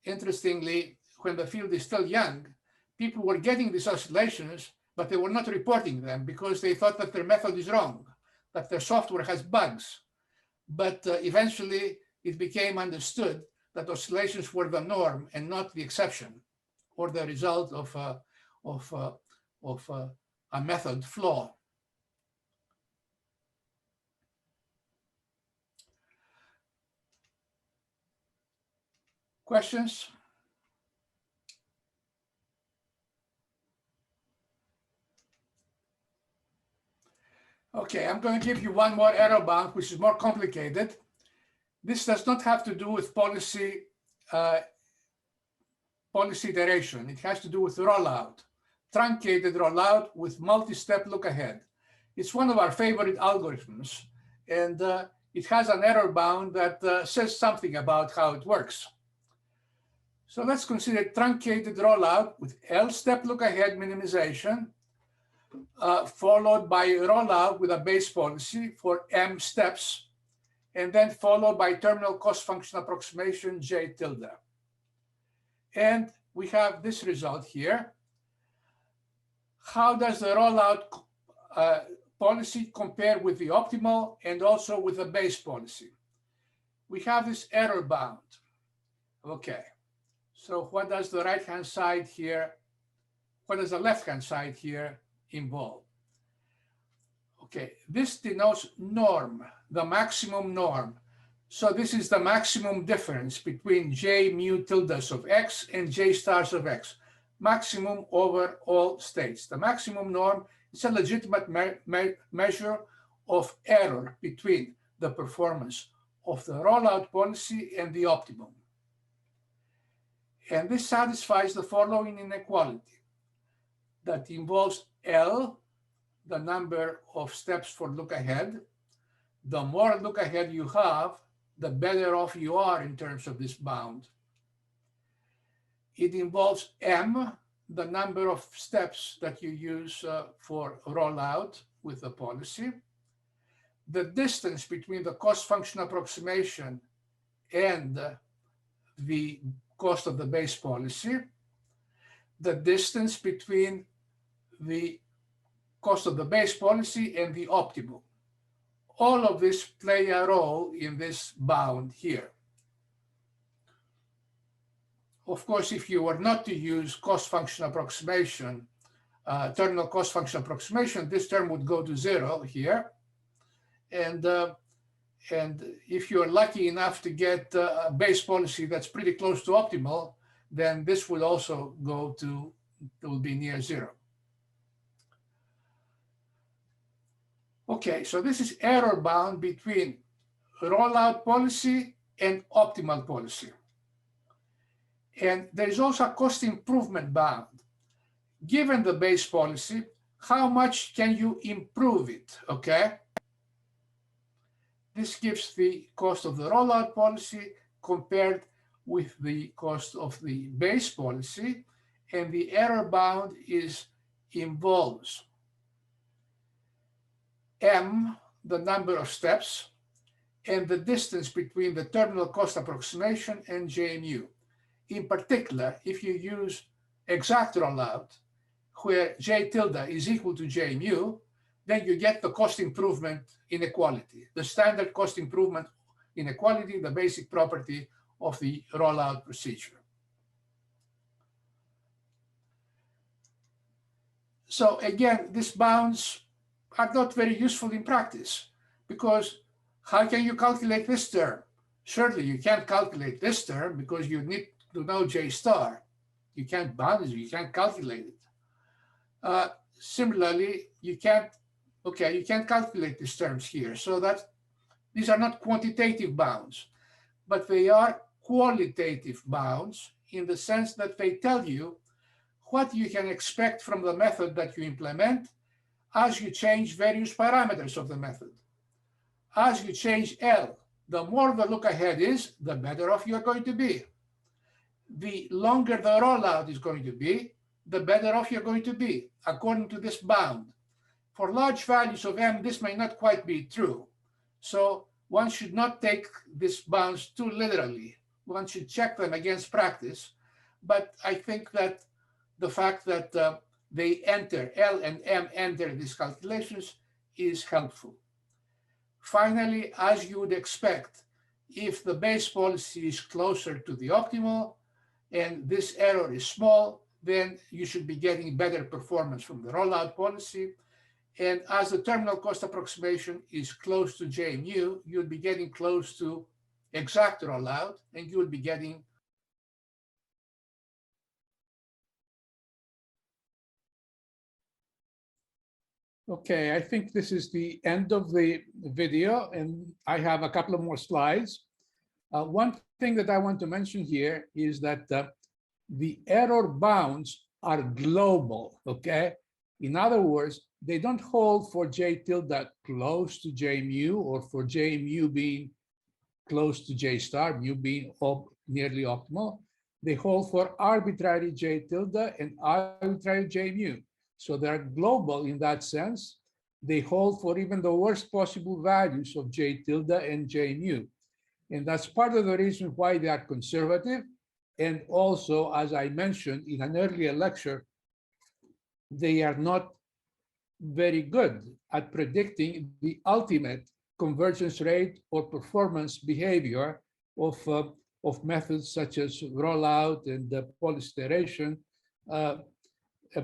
Interestingly, when the field is still young, people were getting these oscillations, but they were not reporting them because they thought that their method is wrong, that their software has bugs. But eventually, it became understood that oscillations were the norm and not the exception, or the result of a method flaw. Questions? Okay, I'm going to give you one more error bound, which is more complicated. This does not have to do with policy iteration. It has to do with rollout, truncated rollout with multi-step look ahead. It's one of our favorite algorithms, and it has an error bound that says something about how it works. So let's consider truncated rollout with L step look ahead minimization, followed by rollout with a base policy for M steps, and then followed by terminal cost function approximation J tilde. And we have this result here. How does the rollout policy compare with the optimal and also with the base policy? We have this error bound. Okay, so what does the right-hand side here, what does the left-hand side here involve? Okay, this denotes norm, the maximum norm. So this is the maximum difference between J mu tildes of X and J stars of X, maximum over all states. The maximum norm is a legitimate measure of error between the performance of the rollout policy and the optimum. And this satisfies the following inequality that involves L, the number of steps for look ahead. The more look ahead you have, the better off you are in terms of this bound. It involves M, the number of steps that you use for rollout with the policy. The distance between the cost function approximation and the cost of the base policy. The distance between the cost of the base policy and the optimal. All of this play a role in this bound here. Of course, if you were not to use cost function approximation, terminal cost function approximation, this term would go to 0 here. And if you're lucky enough to get a base policy that's pretty close to optimal, then this would also go to, it will be near 0. Okay, so this is error bound between rollout policy and optimal policy. And there is also a cost improvement bound. Given the base policy, how much can you improve it, okay? This gives the cost of the rollout policy compared with the cost of the base policy, and the error bound involves M, the number of steps, and the distance between the terminal cost approximation and J mu. In particular, if you use exact rollout, where J tilde is equal to J mu, then you get the cost improvement inequality. The standard cost improvement inequality, the basic property of the rollout procedure. So again, these bounds are not very useful in practice, because how can you calculate this term? Surely you can't calculate this term because you need to know J star. You can't bound it, you can't calculate it. Similarly, you can't calculate these terms here. So that these are not quantitative bounds, but they are qualitative bounds in the sense that they tell you what you can expect from the method that you implement as you change various parameters of the method. As you change L, the more the look ahead is, the better off you're going to be. The longer the rollout is going to be, the better off you're going to be, according to this bound. For large values of M, this may not quite be true. So one should not take these bounds too literally. One should check them against practice. But I think that the fact that they enter, L and M enter these calculations is helpful. Finally, as you would expect, if the base policy is closer to the optimal and this error is small, then you should be getting better performance from the rollout policy. And as the terminal cost approximation is close to J mu, you'll be getting close to exact rollout, and you will be getting Okay, I think this is the end of the video, and I have a couple of more slides. One thing that I want to mention here is that the error bounds are global, okay? In other words, they don't hold for J tilde close to J mu, or for J mu being close to J star, mu being nearly optimal. They hold for arbitrary J tilde and arbitrary J mu. So they're global in that sense. They hold for even the worst possible values of J tilde and J mu. And that's part of the reason why they are conservative. And also, as I mentioned in an earlier lecture, they are not very good at predicting the ultimate convergence rate or performance behavior of methods such as rollout and policy iteration,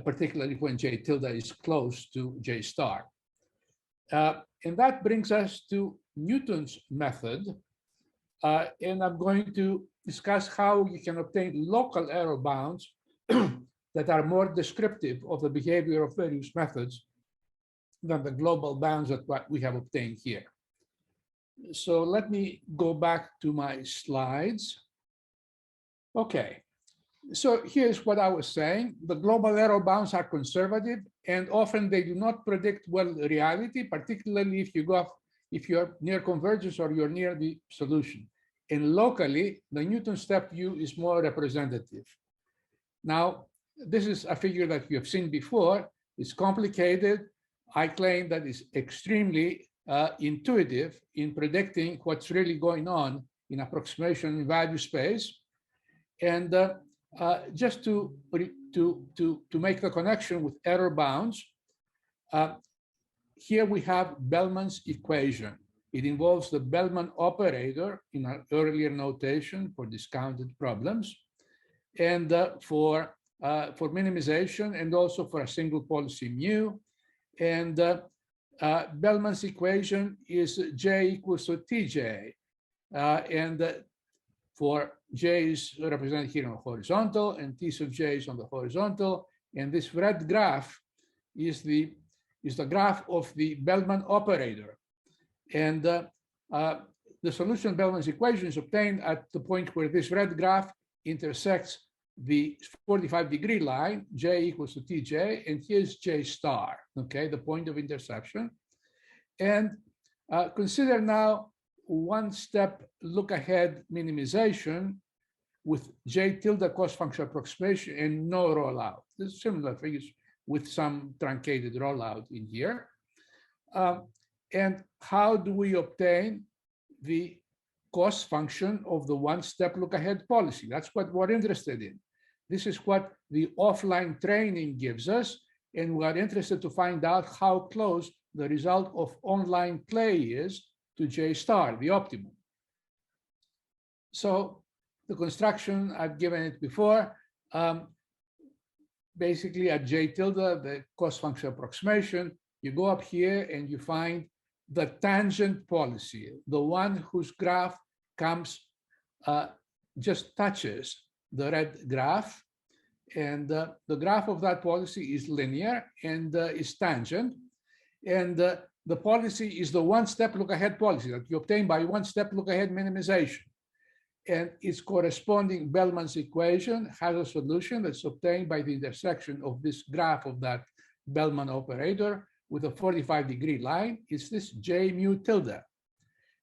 particularly when J tilde is close to J star. And that brings us to Newton's method. And I'm going to discuss how you can obtain local error bounds that are more descriptive of the behavior of various methods than the global bounds that what we have obtained here. So let me go back to my slides. Okay. So here's what I was saying. The global error bounds are conservative, and often they do not predict well reality, particularly if you're near convergence or you're near the solution. And locally, the Newton step view is more representative. Now, this is a figure that you have seen before. It's complicated. I claim that it's extremely intuitive in predicting what's really going on in approximation in value space. And just to make the connection with error bounds, here we have Bellman's equation. It involves the Bellman operator in our earlier notation for discounted problems, and for minimization, and also for a single policy mu. And Bellman's equation is J equals to Tj, and for J is represented here on the horizontal, and T sub J is on the horizontal, and this red graph is the graph of the Bellman operator. And the solution of Bellman's equation is obtained at the point where this red graph intersects the 45-degree line, J equals to Tj, and here's J star, okay, the point of intersection. And consider now one step look ahead minimization with J tilde cost function approximation and no rollout. There's similar figures with some truncated rollout in here. And how do we obtain the cost function of the one-step look-ahead policy? That's what we're interested in. This is what the offline training gives us, and we're interested to find out how close the result of online play is to J star, the optimum. So the construction, I've given it before. Basically at J tilde, the cost function approximation, you go up here and you find the tangent policy, the one whose graph comes, just touches the red graph. And the graph of that policy is linear and is tangent. And the policy is the one-step look-ahead policy that you obtain by one-step look-ahead minimization. And its corresponding Bellman's equation has a solution that's obtained by the intersection of this graph of that Bellman operator with a 45-degree line. It's this J mu tilde.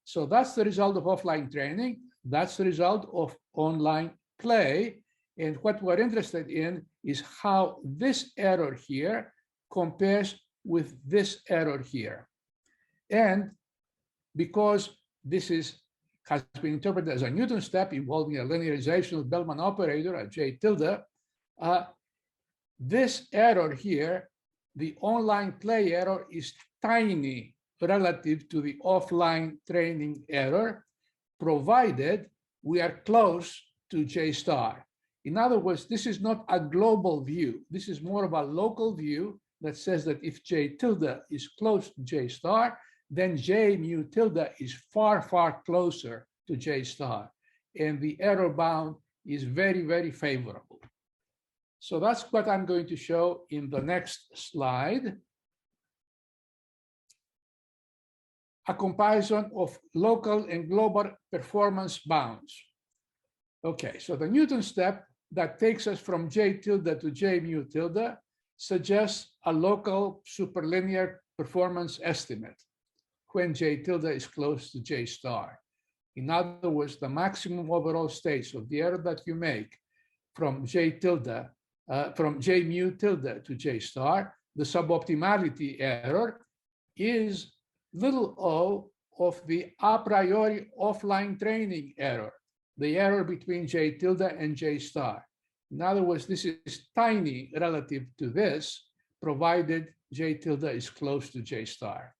So that's the result of offline training. That's the result of online play. And what we're interested in is how this error here compares with this error here. And because this has been interpreted as a Newton step involving a linearization of Bellman operator at J tilde, this error here, the online play error, is tiny relative to the offline training error, provided we are close to J star. In other words, this is not a global view. This is more of a local view that says that if J tilde is close to J star, then J mu tilde is far, far closer to J star. And the error bound is very, very favorable. So that's what I'm going to show in the next slide. A comparison of local and global performance bounds. Okay, so the Newton step that takes us from J tilde to J mu tilde suggests a local superlinear performance estimate when J tilde is close to J star. In other words, the maximum overall states of the error that you make from J tilde, from J mu tilde to J star, the suboptimality error is little o of the a priori offline training error, the error between J tilde and J star. In other words, this is tiny relative to this, provided J tilde is close to J star.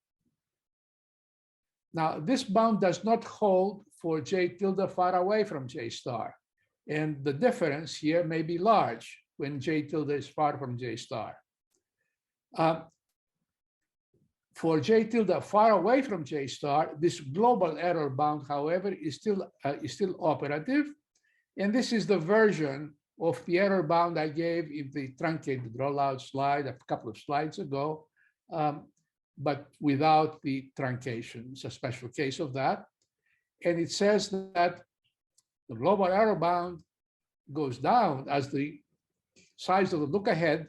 Now, this bound does not hold for J tilde far away from J star. And the difference here may be large when J tilde is far from J star. For J tilde far away from J star, this global error bound, however, is still operative. And this is the version of the error bound I gave in the truncated rollout slide a couple of slides ago, but without the truncation. It's a special case of that. And it says that the global error bound goes down as the size of the look ahead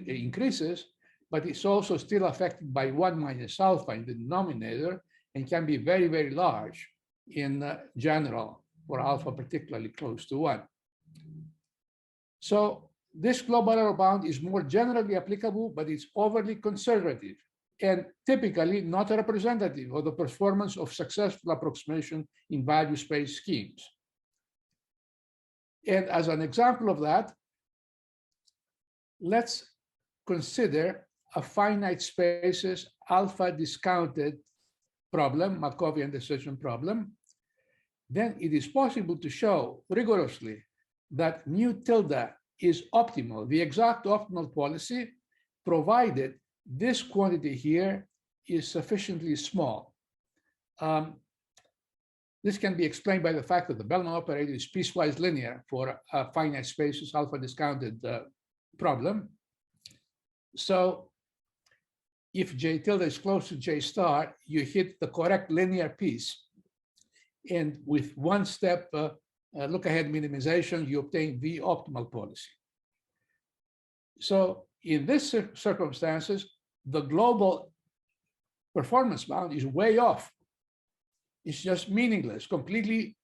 increases, but it's also still affected by 1 minus alpha in the denominator and can be very, very large in general, for alpha particularly close to 1. So this global error bound is more generally applicable, but it's overly conservative and typically not representative of the performance of successful approximation in value space schemes. And as an example of that, let's consider a finite spaces alpha discounted problem, Markovian decision problem. Then it is possible to show rigorously that mu tilde is optimal, the exact optimal policy, provided this quantity here is sufficiently small. This can be explained by the fact that the Bellman operator is piecewise linear for a finite spaces alpha discounted problem. So if J tilde is close to J star, you hit the correct linear piece. And with one step look ahead minimization, you obtain the optimal policy. So in this circumstances, the global performance bound is way off. It's just meaningless, completely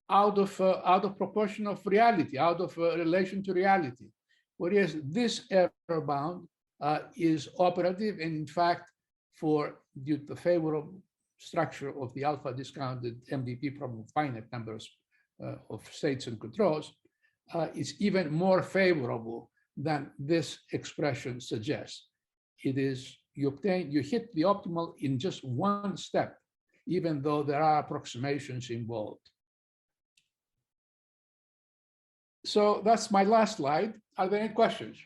out of proportion of reality, out of relation to reality. Whereas this error bound is operative, and in fact, due to the favorable structure of the alpha discounted MDP problem with finite numbers of states and controls, is even more favorable than this expression suggests. It is, you hit the optimal in just one step. even though there are approximations involved. So that's my last slide. Are there any questions?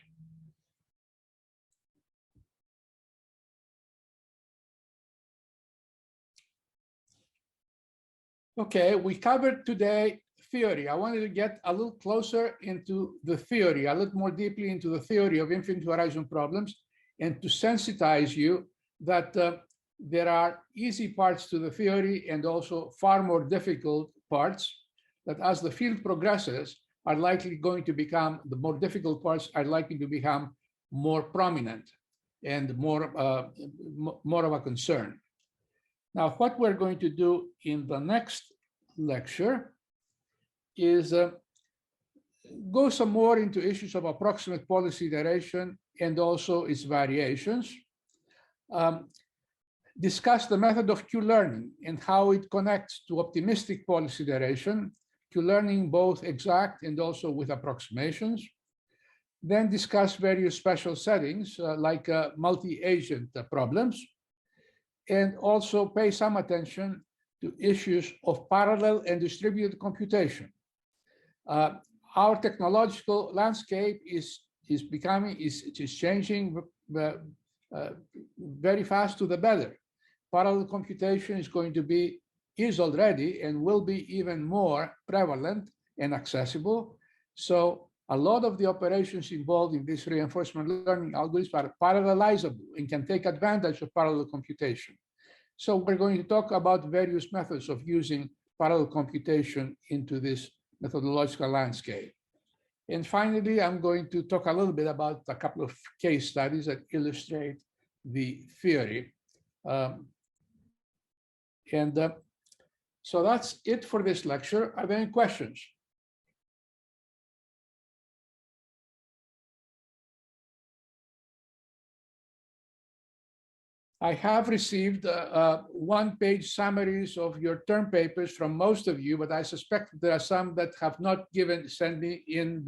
Okay, we covered today theory. I wanted to get a little closer into the theory, a little more deeply into the theory of infinite horizon problems, and to sensitize you that there are easy parts to the theory and also far more difficult parts that as the field progresses are likely going to become, the more difficult parts are likely to become more prominent and more of a concern. Now, what we're going to do in the next lecture is go some more into issues of approximate policy iteration and also its variations. Discuss the method of Q-learning and how it connects to optimistic policy iteration, Q-learning both exact and also with approximations. Then discuss various special settings like multi-agent problems, and also pay some attention to issues of parallel and distributed computation. Our technological landscape is changing very fast to the better. Parallel computation is already and will be even more prevalent and accessible. So a lot of the operations involved in this reinforcement learning algorithms are parallelizable and can take advantage of parallel computation. So we're going to talk about various methods of using parallel computation into this methodological landscape. And finally, I'm going to talk a little bit about a couple of case studies that illustrate the theory. So that's it for this lecture. Are there any questions? I have received one-page summaries of your term papers from most of you, but I suspect there are some that have not sent me in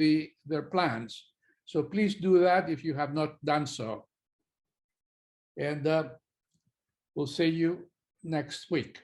their plans. So please do that if you have not done so. And we'll see you next week.